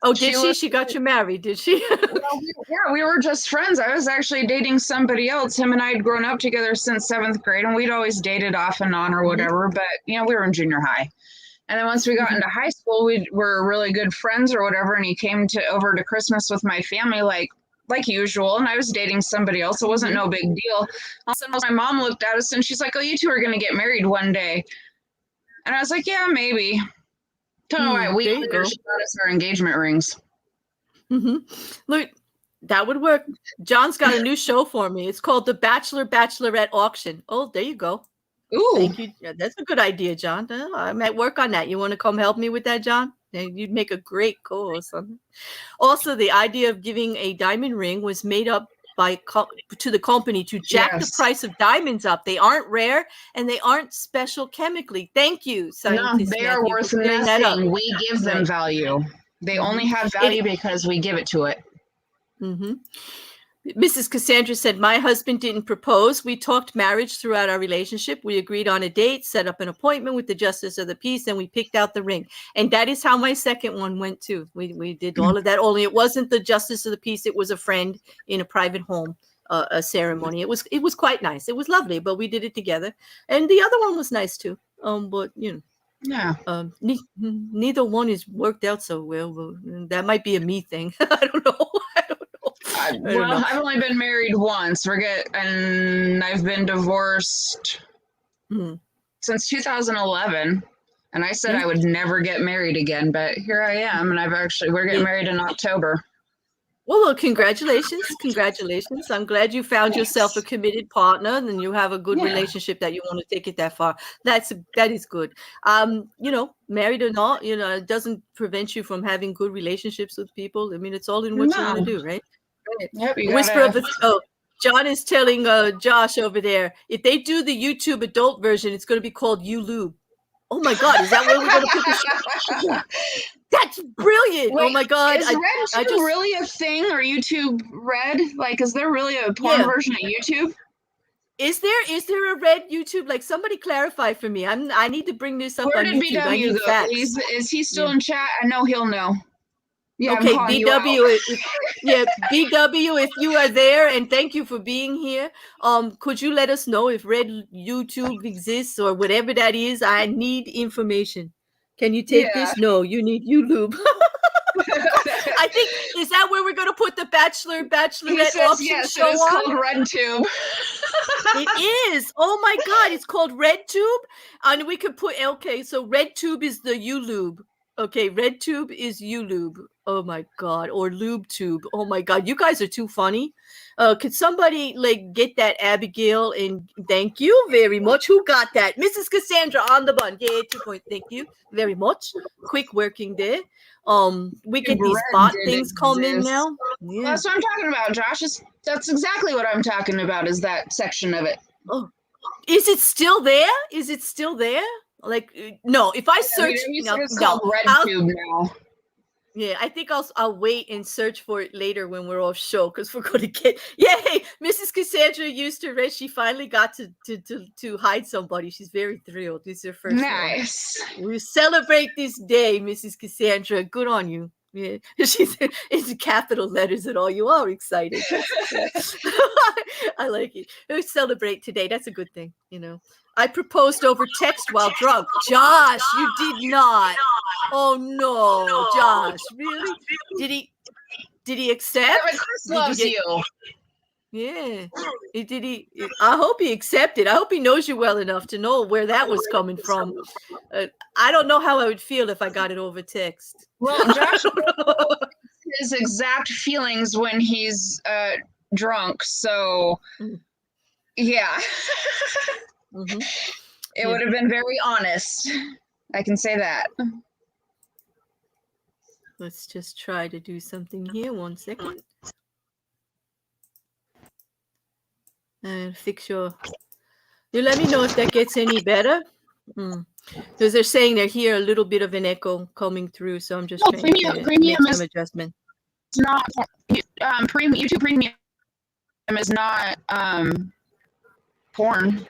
Oh, did she? She got you married, did she? Yeah, we were just friends. I was actually dating somebody else. Him and I had grown up together since 7th grade, and we'd always dated off and on or whatever. But, we were in junior high. And then once we got into high school, we were really good friends or whatever. And he came over to Christmas with my family like usual. And I was dating somebody else. It wasn't no big deal. All of a sudden, my mom looked at us and she's like, oh, you 2 are going to get married one day. And I was like, yeah, maybe. Don't know why. A week later, she got us our engagement rings. Look, that would work. John's got a new show for me. It's called The Bachelor Bachelorette Auction. Oh, there you go. Ooh. Thank you. Yeah, that's a good idea, John. I might work on that. You want to come help me with that, John? You'd make a great co-host. Also, the idea of giving a diamond ring was made up to the company to jack the price of diamonds up. They aren't rare and they aren't special chemically. Thank you, scientist. No, they are worth nothing. We give them value. They only have value because we give it to it. Mrs. Cassandra said, my husband didn't propose. We talked marriage throughout our relationship. We agreed on a date, set up an appointment with the justice of the peace, and we picked out the ring. And that is how my second one went too. We did all of that, only it wasn't the justice of the peace. It was a friend in a private home, a ceremony. It was quite nice. It was lovely, but we did it together. And the other one was nice too. But neither one is worked out so well. But that might be a me thing. I don't know. I've only been married once. And I've been divorced since 2011. And I said I would never get married again, but here I am. And we're getting married in October. Well, congratulations. Congratulations. I'm glad you found yourself a committed partner and you have a good relationship that you want to take it that far. That is good. Married or not, it doesn't prevent you from having good relationships with people. I mean, it's all in what you want to do, right? Yep, John is telling Josh over there, if they do the YouTube adult version, it's going to be called YouLube. Oh my God, is that where we're going to put the show? That's brilliant. Wait, oh my God. Is RedTube really a thing, or YouTube Red? Like, is there really a porn version of YouTube? Is there a Red YouTube? Like, somebody clarify for me. I need to bring this up on YouTube. Where did BW go? Is he still in chat? I know he'll know. Yeah, okay, BW, BW, if you are there, and thank you for being here. Could you let us know if Red YouTube exists or whatever that is? I need information. Can you take this? No, you need YouLube. I think, is that where we're going to put the Bachelorette auction show it's on? Called RedTube. It is. Oh my God, it's called RedTube, and we could put so RedTube is the YouLube. Okay, RedTube is YouLube. Oh my God. Or lube tube. Oh my God. You guys are too funny. Could somebody like get that, Abigail? And thank you very much. Who got that? Mrs. Cassandra on the button. Yeah, 2 point. Thank you very much. Quick working there. We get these bot things come in now. Yeah. That's what I'm talking about, Josh. That's exactly what I'm talking about, is that section of it. Oh, is it still there? Is it still there? Like, no, if I search, it's called RedTube now. Yeah, I think I'll wait and search for it later when we're off show, because we're going to get. Yay! Mrs. Cassandra used her red. She finally got to hide somebody. She's very thrilled. This is her first. Nice. One. We celebrate this day, Mrs. Cassandra. Good on you. Yeah, she's it's capital letters and all. You are excited. I like it. We celebrate today. That's a good thing, you know. I proposed over text while drunk. Josh, you did not. Oh no, Josh, really? Did he accept? Chris loves you. Yeah. Did he? I hope he accepted. I hope he knows you well enough to know where that was coming from. I don't know how I would feel if I got it over text. Well, Josh, his exact feelings when he's drunk. So, yeah. Mm-hmm. It would have been very honest. I can say that. Let's just try to do something here. 1 second. And fix your. You let me know if that gets any better. Because they're saying they hear a little bit of an echo coming through, so I'm just trying to make some adjustment. It's not YouTube Premium is not porn.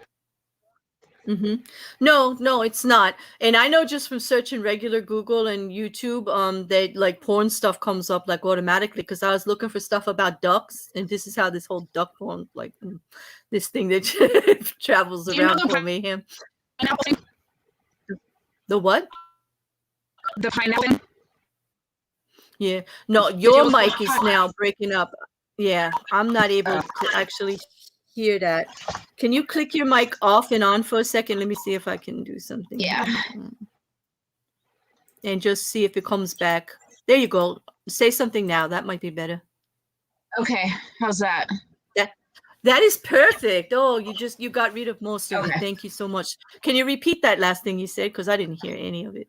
Mm-hmm. No, it's not. And I know just from searching regular Google and YouTube, that like porn stuff comes up like automatically, because I was looking for stuff about ducks, and this is how this whole duck porn, like this thing that travels around for mayhem. The what? The pineapple. Yeah. No, your mic is now breaking up. Yeah, I'm not able to actually hear that. Can you click your mic off and on for a second? Let me see if I can do something. Yeah. And just see if it comes back. There you go. Say something now. That might be better. Okay. How's that? That is perfect. Oh, you got rid of most of it. Thank you so much. Can you repeat that last thing you said? Because I didn't hear any of it.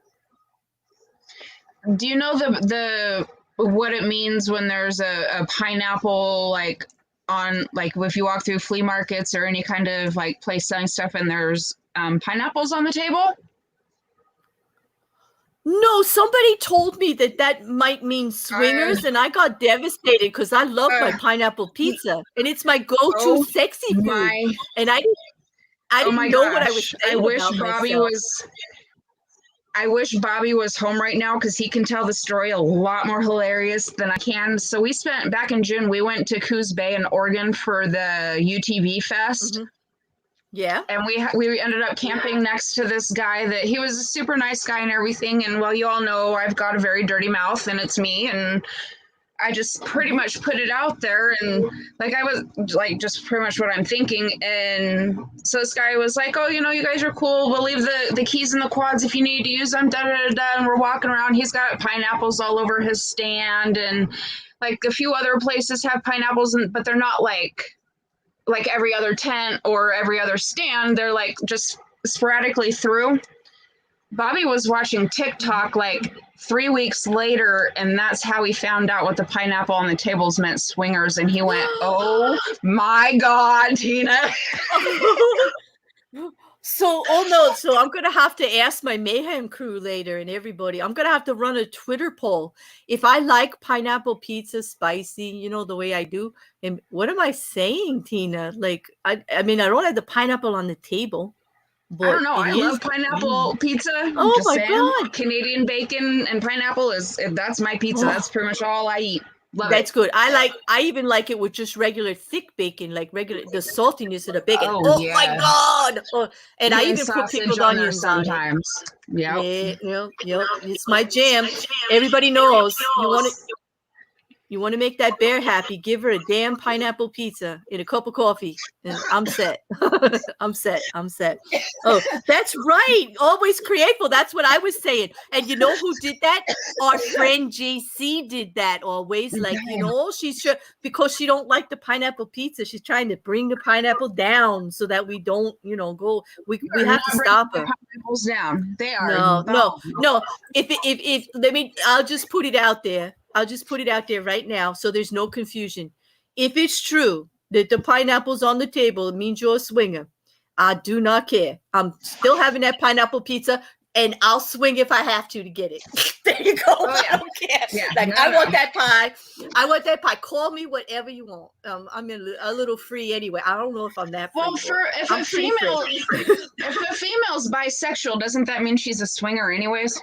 Do you know the what it means when there's a pineapple, like on, like if you walk through flea markets or any kind of like place selling stuff and there's pineapples on the table? No, somebody told me that might mean swingers, and I got devastated because I love my pineapple pizza, and it's my go-to sexy food. And I didn't know what I was saying. I wish Bobby was home right now, because he can tell the story a lot more hilarious than I can. So we spent, back in June, we went to Coos Bay in Oregon for the UTV Fest. Mm-hmm. Yeah. And we ended up camping next to this guy that he was a super nice guy and everything. And well, you all know I've got a very dirty mouth, and it's me. And I just pretty much put it out there, and like I was like just pretty much what I'm thinking. And so this guy was like, "Oh, you know, you guys are cool. We'll leave the keys in the quads if you need to use them." Da da da. And we're walking around. He's got pineapples all over his stand, and like a few other places have pineapples, but they're not like every other tent or every other stand. They're like just sporadically through. Bobby was watching TikTok like 3 weeks later, and that's how he found out what the pineapple on the tables meant, swingers. And he went, "Oh my God, Tina." So I'm going to have to ask my Mayhem crew later and everybody. I'm going to have to run a Twitter poll. If I like pineapple pizza spicy, you know, the way I do. And what am I saying, Tina? Like, I mean, I don't have the pineapple on the table. I don't know. I love pineapple pizza. Oh just my saying. God. Canadian bacon and pineapple that's my pizza. That's pretty much all I eat. That's good. I even like it with just regular thick bacon, like regular the saltiness of the bacon. Oh yeah. My God! And I even put pickled onions sometimes. Yeah, it's my jam. Everybody knows. You want it. You want to make that bear happy, give her a damn pineapple pizza and a cup of coffee, and I'm set. I'm set. Oh, that's right. Always creative. That's what I was saying. And you know who did that? Our friend JC did that always. Like, you know, she's sure because she don't like the pineapple pizza. She's trying to bring the pineapple down so that we don't, you know, go. We have to stop her. Pineapples down. They are no. If let me, I'll just put it out there. I'll just put it out there right now so there's no confusion. If it's true that the pineapple's on the table, it means you're a swinger. I do not care. I'm still having that pineapple pizza, and I'll swing if I have to get it. There you go. Oh, yeah. I don't care. Yeah, I want that pie. I want that pie. Call me whatever you want. I'm a little free anyway. I don't know if I'm that free. Well, if a female's bisexual, doesn't that mean she's a swinger anyways?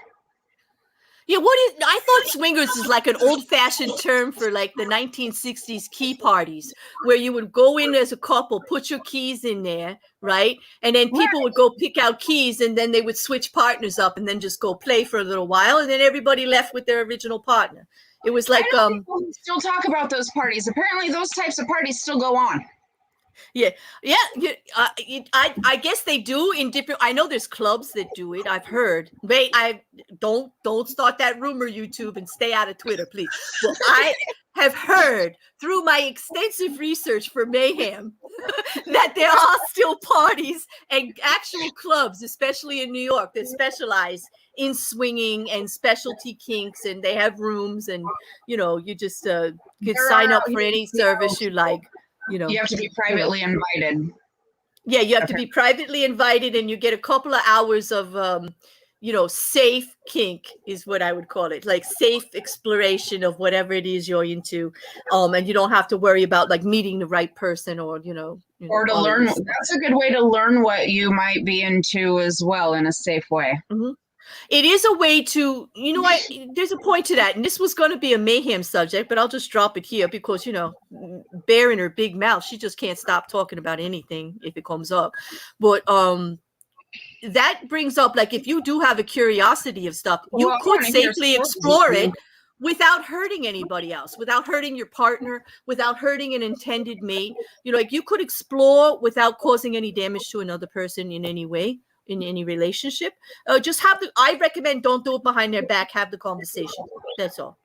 Yeah, I thought swingers is like an old-fashioned term for like the 1960s key parties where you would go in as a couple, put your keys in there, right? And then people would go pick out keys and then they would switch partners up and then just go play for a little while and then everybody left with their original partner. It was like people still talk about those parties. Apparently those types of parties still go on. Yeah. I guess they do in different. I know there's clubs that do it. I've heard. Wait, I don't start that rumor, YouTube, and stay out of Twitter, please. Well, I have heard through my extensive research for Mayhem that there are still parties and actual clubs, especially in New York, that specialize in swinging and specialty kinks, and they have rooms, and you know, you just could sign up for any service you like. You know, you have to be privately invited. Yeah, you have to be privately invited, and you get a couple of hours of, safe kink is what I would call it, like safe exploration of whatever it is you're into, and you don't have to worry about like meeting the right person or or to learn. That's a good way to learn what you might be into as well in a safe way. Mm-hmm. It is a way to, there's a point to that. And this was going to be a Mayhem subject, but I'll just drop it here because, Bear in her big mouth, she just can't stop talking about anything if it comes up. But that brings up, like, if you do have a curiosity of stuff, you could safely explore it without hurting anybody else, without hurting your partner, without hurting an intended mate. Like you could explore without causing any damage to another person in any way. In any relationship, I recommend don't do it behind their back, have the conversation. That's all,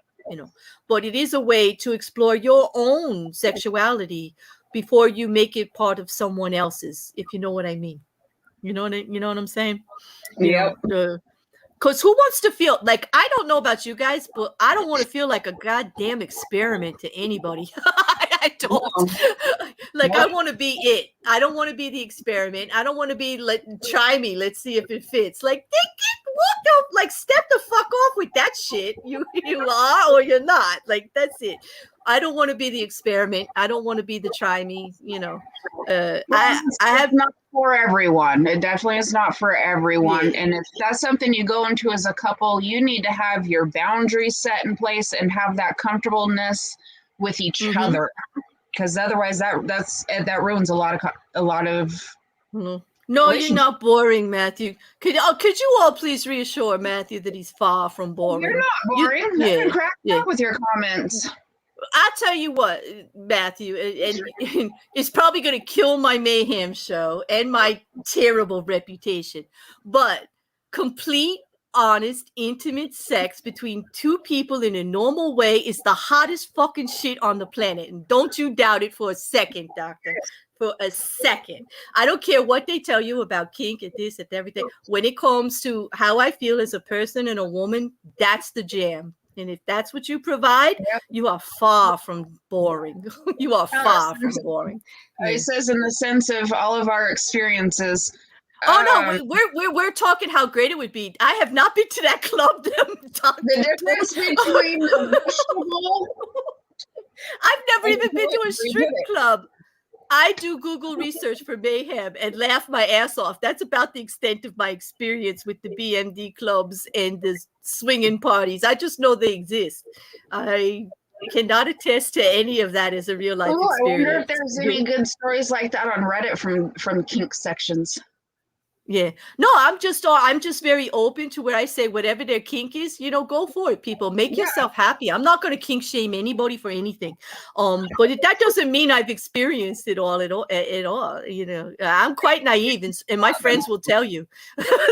but it is a way to explore your own sexuality before you make it part of someone else's, if you know what I mean. You know what I'm saying? Yeah. Because who wants to feel like, I don't know about you guys, but I don't want to feel like a goddamn experiment to anybody. I don't. Like, I want to be it. I don't want to be the experiment. I don't want to be like, try me. Let's see if it fits. Like, step the fuck off with that shit. You are or you're not. Like, that's it. I don't want to be the experiment. I don't want to be the try me. I have not for everyone. It definitely is not for everyone. Yeah. And if that's something you go into as a couple, you need to have your boundaries set in place and have that comfortableness with each other, because otherwise that ruins a lot of. Mm-hmm. No, you're not boring, Matthew. Could you all please reassure Matthew that he's far from boring? You're not boring. You can crack up with your comments. I'll tell you what, Matthew, and it's probably going to kill my Mayhem show and my terrible reputation, but complete, honest, intimate sex between two people in a normal way is the hottest fucking shit on the planet. And don't you doubt it for a second, doctor. For a second. I don't care what they tell you about kink and this and everything. When it comes to how I feel as a person and a woman, that's the jam. And if that's what you provide, you are far from boring. You are far from boring. It says in the sense of all of our experiences. Oh no, we're talking how great it would be. I have not been to that club. The difference between I've never even been to a strip club. I do Google research for Mayhem and laugh my ass off. That's about the extent of my experience with the BMD clubs and the swinging parties. I just know they exist. I cannot attest to any of that as a real life experience. I wonder if there's any good stories like that on Reddit from kink sections. Yeah. No, I'm just very open to where I say whatever their kink is, go for it, people. Make yourself happy. I'm not going to kink shame anybody for anything. But that doesn't mean I've experienced it all at all. I'm quite naive, and my friends will tell you.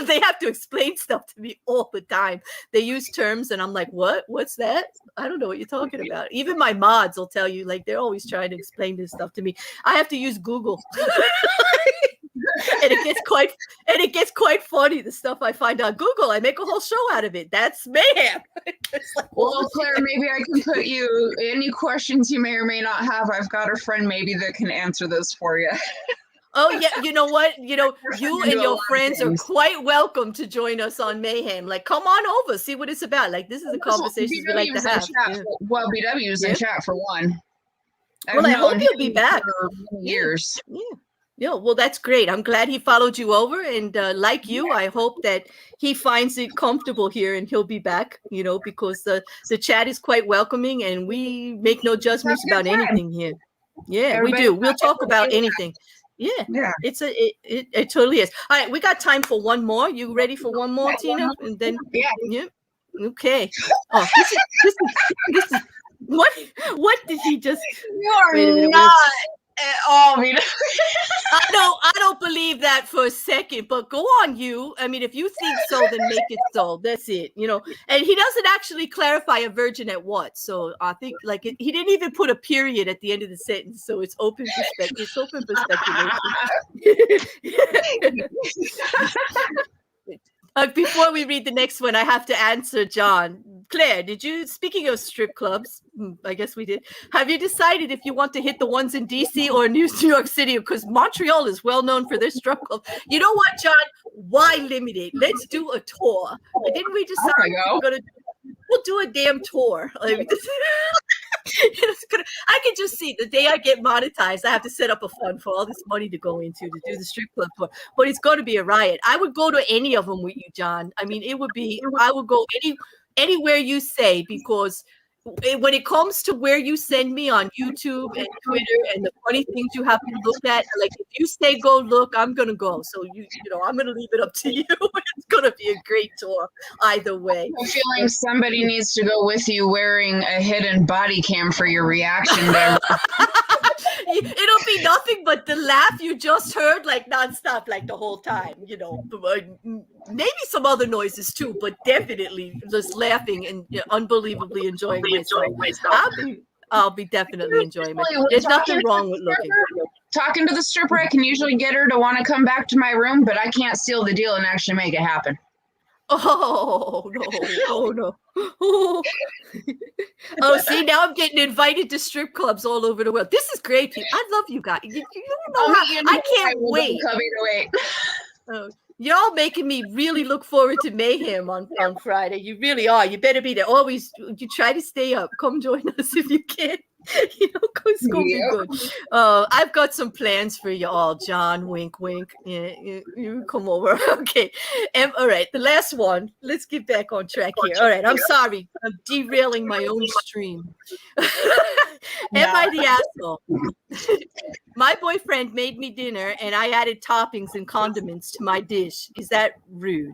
They have to explain stuff to me all the time. They use terms and I'm like, what? What's that? I don't know what you're talking about. Even my mods will tell you, like, they're always trying to explain this stuff to me. I have to use Google. And it gets quite funny, the stuff I find on Google. I make a whole show out of it. That's mayhem. Like, well, Claire, maybe I can put you any questions you may or may not have. I've got a friend maybe that can answer those for you. Oh yeah, you know what? You and your friends are quite welcome to join us on Mayhem. Like, come on over, see what it's about. Like, this is a conversation we like to have. Well, BW's in chat for one. Well, I hope he'll be back. For years. Yeah, well, that's great. I'm glad he followed you over, and like you, I hope that he finds it comfortable here and he'll be back, because the chat is quite welcoming and we make no judgments about anything here. Yeah, we do. We'll talk about anything. Yeah. It totally is. All right, we got time for one more. You ready for one more, Tina? And then okay. Oh, this is what did he just? You're not at all. I don't believe that for a second, but go on, you. I mean, if you think so, then make it so. That's it, And he doesn't actually clarify a virgin at what. So I think, like, he didn't even put a period at the end of the sentence. So it's open perspective. It's open for speculation. Before we read the next one, I have to answer John. Claire, speaking of strip clubs, I guess we did, have you decided if you want to hit the ones in DC or New York City? Because Montreal is well known for their strip club. You know what, John? Why limit it? Let's do a tour. Didn't we decide we'll do a damn tour? I can just see the day I get monetized, I have to set up a fund for all this money to go into to do the strip club tour. But it's going to be a riot. I would go to any of them with you, John. I mean, I would go anywhere you say, because when it comes to where you send me on YouTube and Twitter and the funny things you have to look at, like, if you say go look, I'm gonna go. So I'm gonna leave it up to you. It's gonna be a great tour either way. I'm feeling somebody needs to go with you wearing a hidden body cam for your reaction there. It'll be nothing but the laugh you just heard, like, nonstop, like the whole time. Maybe some other noises too, but definitely just laughing and unbelievably enjoying myself. I'll be definitely enjoying myself. There's nothing wrong with looking. Talking to the stripper, I can usually get her to want to come back to my room, but I can't seal the deal and actually make it happen. Oh no. Oh, see, now I'm getting invited to strip clubs all over the world. This is great, people. I love you guys. I can't wait. Y'all making me really look forward to Mayhem on Friday. You really are. You better be there. Always, you try to stay up. Come join us if you can. It's going to be good. I've got some plans for you all, John. Wink, wink. Yeah, you come over. Okay. All right. The last one. Let's get back on track here. All right. I'm sorry. I'm derailing my own stream. Am I the asshole? My boyfriend made me dinner and I added toppings and condiments to my dish. Is that rude?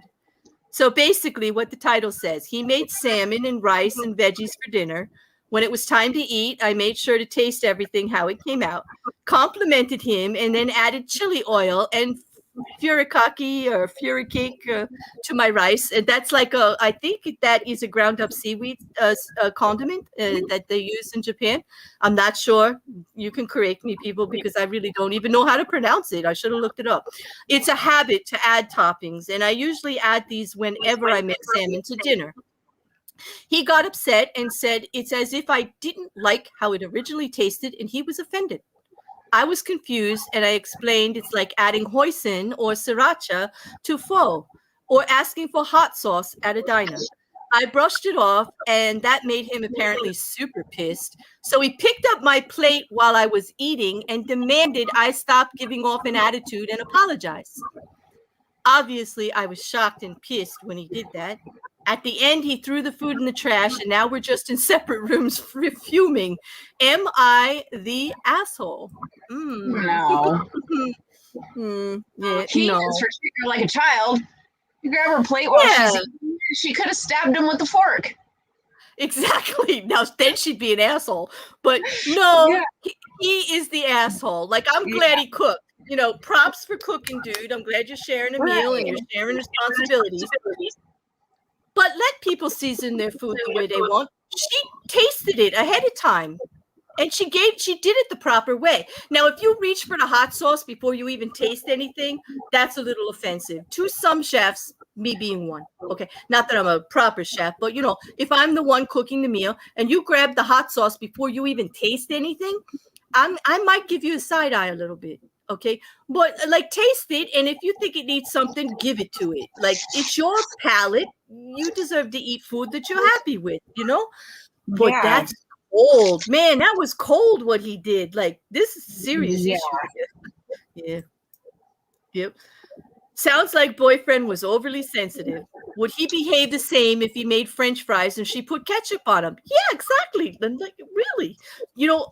So basically what the title says, he made salmon and rice and veggies for dinner. When it was time to eat, I made sure to taste everything, how it came out, complimented him, and then added chili oil and furikake to my rice. And that's like I think that is a ground up seaweed condiment that they use in Japan. I'm not sure. You can correct me, people, because I really don't even know how to pronounce it. I should have looked it up. It's a habit to add toppings, and I usually add these whenever I make salmon to dinner. He got upset and said it's as if I didn't like how it originally tasted, and he was offended. I was confused, and I explained it's like adding hoisin or sriracha to pho or asking for hot sauce at a diner. I brushed it off, and that made him apparently super pissed. So he picked up my plate while I was eating and demanded I stop giving off an attitude and apologize. Obviously, I was shocked and pissed when he did that. At the end, he threw the food in the trash, and now we're just in separate rooms fuming. Am I the asshole? No. Yeah, He no. is for treating her like a child. You grab her plate while she's eating. She could have stabbed him with the fork. Exactly. Now then she'd be an asshole. But no, he is the asshole. Like, I'm glad he cooked. You know, props for cooking, dude. I'm glad you're sharing a meal and you're sharing responsibilities. But let people season their food the way they want. She tasted it ahead of time. And she did it the proper way. Now, if you reach for the hot sauce before you even taste anything, that's a little offensive to some chefs, me being one. Okay. Not that I'm a proper chef, but if I'm the one cooking the meal and you grab the hot sauce before you even taste anything, I might give you a side eye a little bit. Okay. But like, taste it. And if you think it needs something, give it to it. Like, it's your palate. You deserve to eat food that you're happy with, But that's cold. Man, that was cold what he did. Like, this is serious issue. Yeah. Yep. Sounds like boyfriend was overly sensitive. Would he behave the same if he made French fries and she put ketchup on them? Yeah, exactly. Then, like, really,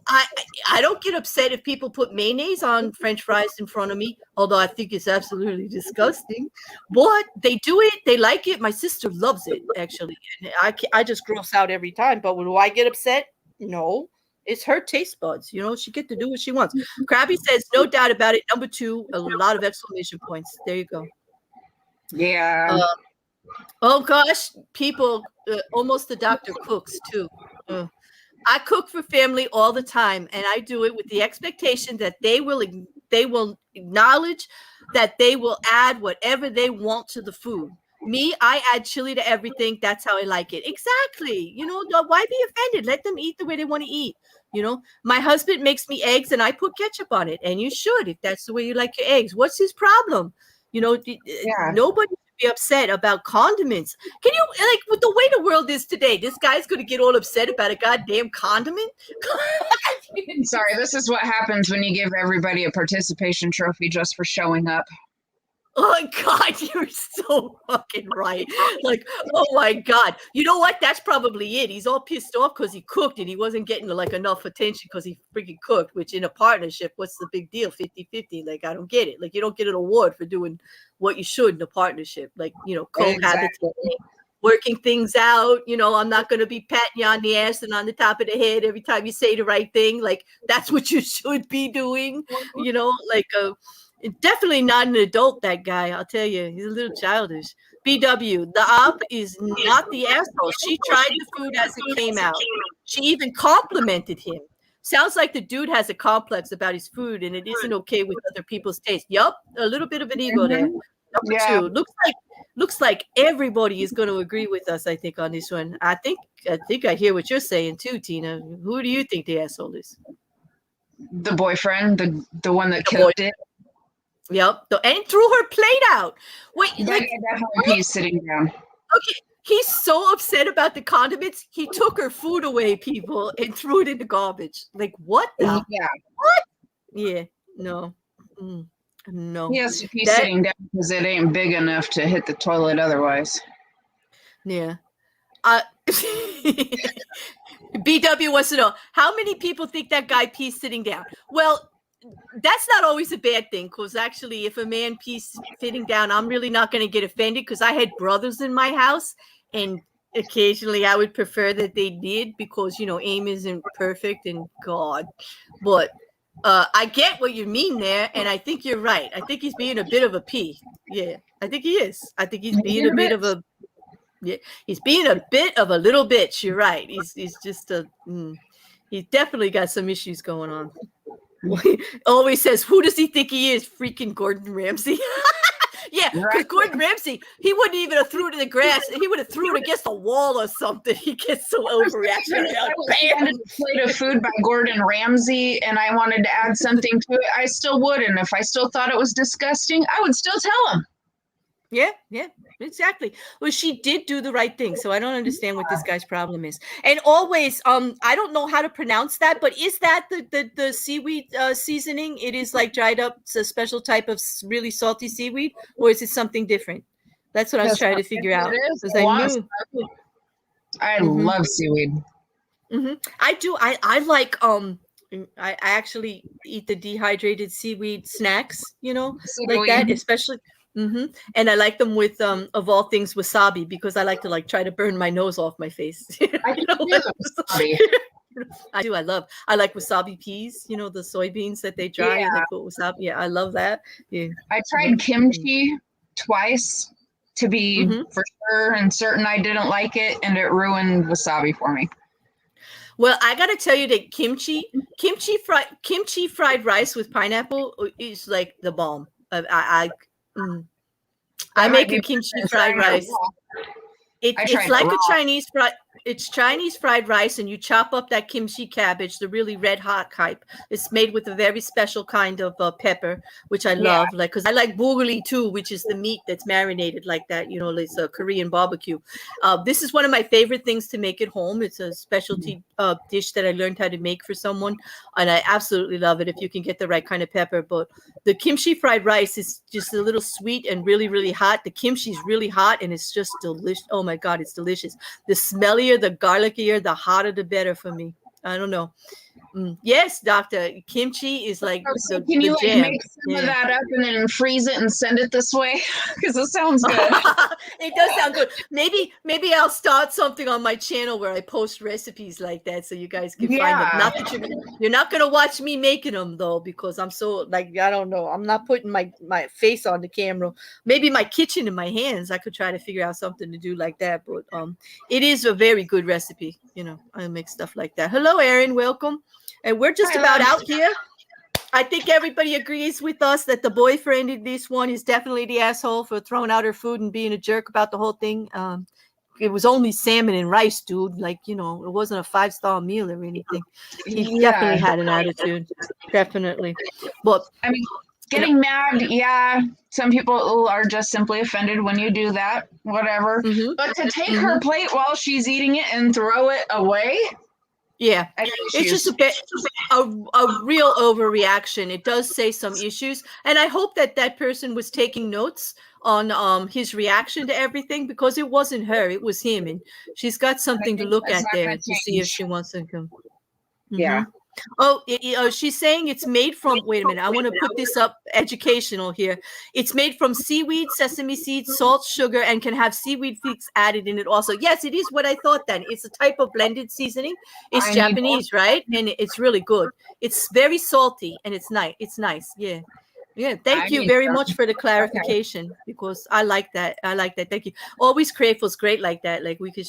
I don't get upset if people put mayonnaise on French fries in front of me, although I think it's absolutely disgusting. But they do it. They like it. My sister loves it, actually. And I just gross out every time. But do I get upset? No. It's her taste buds. She get to do what she wants. Krabby says, no doubt about it. Number 2, a lot of exclamation points. There you go. Yeah. Oh, gosh. People, almost the doctor cooks, too. I cook for family all the time, and I do it with the expectation that they will acknowledge that they will add whatever they want to the food. Me, I add chili to everything. That's how I like it. Exactly. Why be offended? Let them eat the way they want to eat. My husband makes me eggs and I put ketchup on it. And you should, if that's the way you like your eggs. What's his problem? Nobody should be upset about condiments. Can you, like, with the way the world is today, this guy's going to get all upset about a goddamn condiment? Sorry, this is what happens when you give everybody a participation trophy just for showing up. Oh, God, you're so fucking right. Like, oh, my God. You know what? That's probably it. He's all pissed off because he cooked and he wasn't getting, like, enough attention because he freaking cooked, which in a partnership, what's the big deal? 50-50. Like, I don't get it. Like, you don't get an award for doing what you should in a partnership. Like, cohabitating, working things out. I'm not going to be patting you on the ass and on the top of the head every time you say the right thing. Like, that's what you should be doing, definitely not an adult, that guy. I'll tell you, he's a little childish. BW, the op is not the asshole. She tried the food as it came out. She even complimented him. Sounds like the dude has a complex about his food and it isn't okay with other people's taste. Yup, a little bit of an ego there. Number 2, looks like everybody is going to agree with us, I think, on this one. I think I hear what you're saying too, Tina. Who do you think the asshole is? The boyfriend, the one that killed it. Yep, and threw her plate out. Wait, definitely he's sitting down. Okay, he's so upset about the condiments. He took her food away, people, and threw it in the garbage. Like, what the? Yeah. What? Yeah, no. No. Yes, he's sitting down because it ain't big enough to hit the toilet otherwise. Yeah. BW wants to know, how many people think that guy pees sitting down? Well, that's not always a bad thing, because actually, if a man pees sitting down, I'm really not going to get offended, because I had brothers in my house, and occasionally I would prefer that they did, because, aim isn't perfect, and God. But I get what you mean there, and I think you're right. I think he's being a bit of a pee. Yeah, I think he is. I think he's being a bit of a... Yeah, he's being a bit of a little bitch. You're right. He's just he's definitely got some issues going on. Always says, who does he think he is? Freaking Gordon Ramsay. Yeah, because Gordon Ramsay, he wouldn't even have threw it in the grass. He would have threw it against the wall or something. He gets so overreactionary. If I was handed a plate of food by Gordon Ramsay and I wanted to add something to it, I still would. And if I still thought it was disgusting, I would still tell him. Yeah, exactly. Well, she did do the right thing, so I don't understand what this guy's problem is. And always, I don't know how to pronounce that, but is that the seaweed seasoning? It is like dried up, it's a special type of really salty seaweed, or is it something different? That's what I was trying to figure out. I love seaweed. I do. I like I actually eat the dehydrated seaweed snacks, like Seaweed. that, especially. And I like them with, of all things, wasabi, because I like to like try to burn my nose off my face. I can do the wasabi. I do. I like wasabi peas, the soybeans that they dry and they put wasabi. Yeah, I love that. Yeah. I tried kimchi twice to be for sure and certain I didn't like it, and it ruined wasabi for me. Well, I got to tell you that kimchi fried rice with pineapple is like the bomb. I make a kimchi fried rice. It's like a Chinese fried rice, and you chop up that kimchi cabbage, the really red hot type. It's made with a very special kind of pepper, which I love, like, because I like bulgogi too, which is the meat that's marinated like that. It's a Korean barbecue. This is one of my favorite things to make at home. It's a specialty dish that I learned how to make for someone, and I absolutely love it if you can get the right kind of pepper. But the kimchi fried rice is just a little sweet and really, really hot. The kimchi is really hot, and it's just delicious. Oh my God, it's delicious. The smellier, the garlickier, the hotter, the better for me. I don't know. Yes, doctor. Kimchi is like so can you jam. Make some of that up and then freeze it and send it this way? Because it sounds good. It does sound good. Maybe I'll start something on my channel where I post recipes like that, so you guys can find them. Not that you're not gonna watch me making them though, because I'm so like, I don't know. I'm not putting my face on the camera. Maybe my kitchen in my hands. I could try to figure out something to do like that. But it is a very good recipe. I make stuff like that. Hello, Erin. Welcome. And we're just about out here. I think everybody agrees with us that the boyfriend in this one is definitely the asshole for throwing out her food and being a jerk about the whole thing. It was only salmon and rice, dude. Like, it wasn't a 5-star meal or anything. He definitely had an attitude. Definitely. But I mean, getting mad, some people are just simply offended when you do that, whatever. But to take her plate while she's eating it and throw it away? Yeah, it's just a real overreaction. It does say some issues, and I hope that person was taking notes on his reaction to everything, because it wasn't her, it was him, and she's got something to look at there to see if she wants to come. Yeah. Oh, she's saying it's made from, wait a minute, I want to put this up educational here. It's made from seaweed, sesame seeds, salt, sugar, and can have seaweed flakes added in it also. Yes, it is what I thought then. It's a type of blended seasoning. It's Japanese, right? And it's really good. It's very salty, and it's nice. It's nice. Yeah. Yeah, thank you very much for the clarification, because I like that. Thank you. Always Cray was great like that. Like, we could,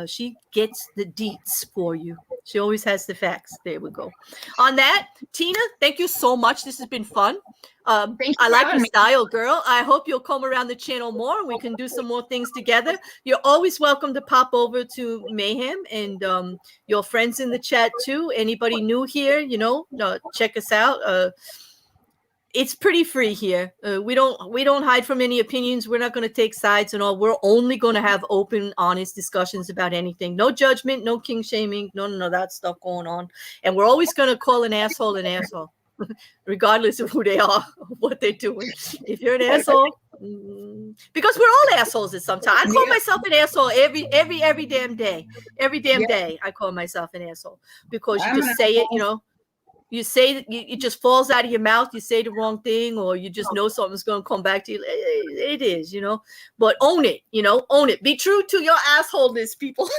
she gets the deets for you. She always has the facts. There we go. On that, Tina, thank you so much. This has been fun. I like your style, girl. I hope you'll come around the channel more, and we can do some more things together. You're always welcome to pop over to Mayhem, and your friends in the chat too. Anybody new here, check us out. It's pretty free here. We don't hide from any opinions. We're not going to take sides and all. We're only going to have open, honest discussions about anything. No judgment, no king shaming, none of that stuff going on. And we're always going to call an asshole, regardless of who they are, what they're doing. If you're an asshole, because we're all assholes at some time. I call myself an asshole every damn day. Every damn day, I call myself an asshole, because you just say it, You say that it just falls out of your mouth. You say the wrong thing, or you just know something's going to come back to you. It is, but own it, own it. Be true to your assholeness, people.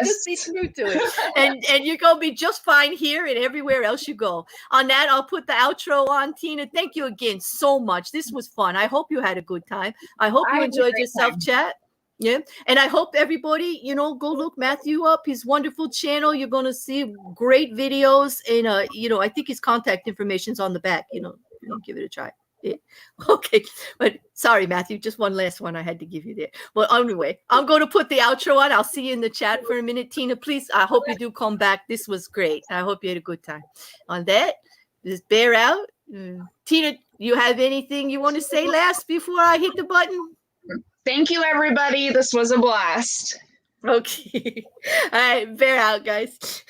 Just be true to it. And you're going to be just fine here and everywhere else you go. On that, I'll put the outro on. Tina, thank you again so much. This was fun. I hope you had a good time. I hope you enjoyed yourself, chat. Yeah. And I hope everybody, go look Matthew up, his wonderful channel. You're going to see great videos. And, I think his contact information's on the back, give it a try. Yeah. Okay. But sorry, Matthew, just one last one I had to give you there. Well, anyway, I'm going to put the outro on. I'll see you in the chat for a minute. Tina, please, I hope you do come back. This was great. I hope you had a good time. On that, just bear out. Tina, you have anything you want to say last before I hit the button? Thank you, everybody. This was a blast. Okay. All right. Bear out, guys.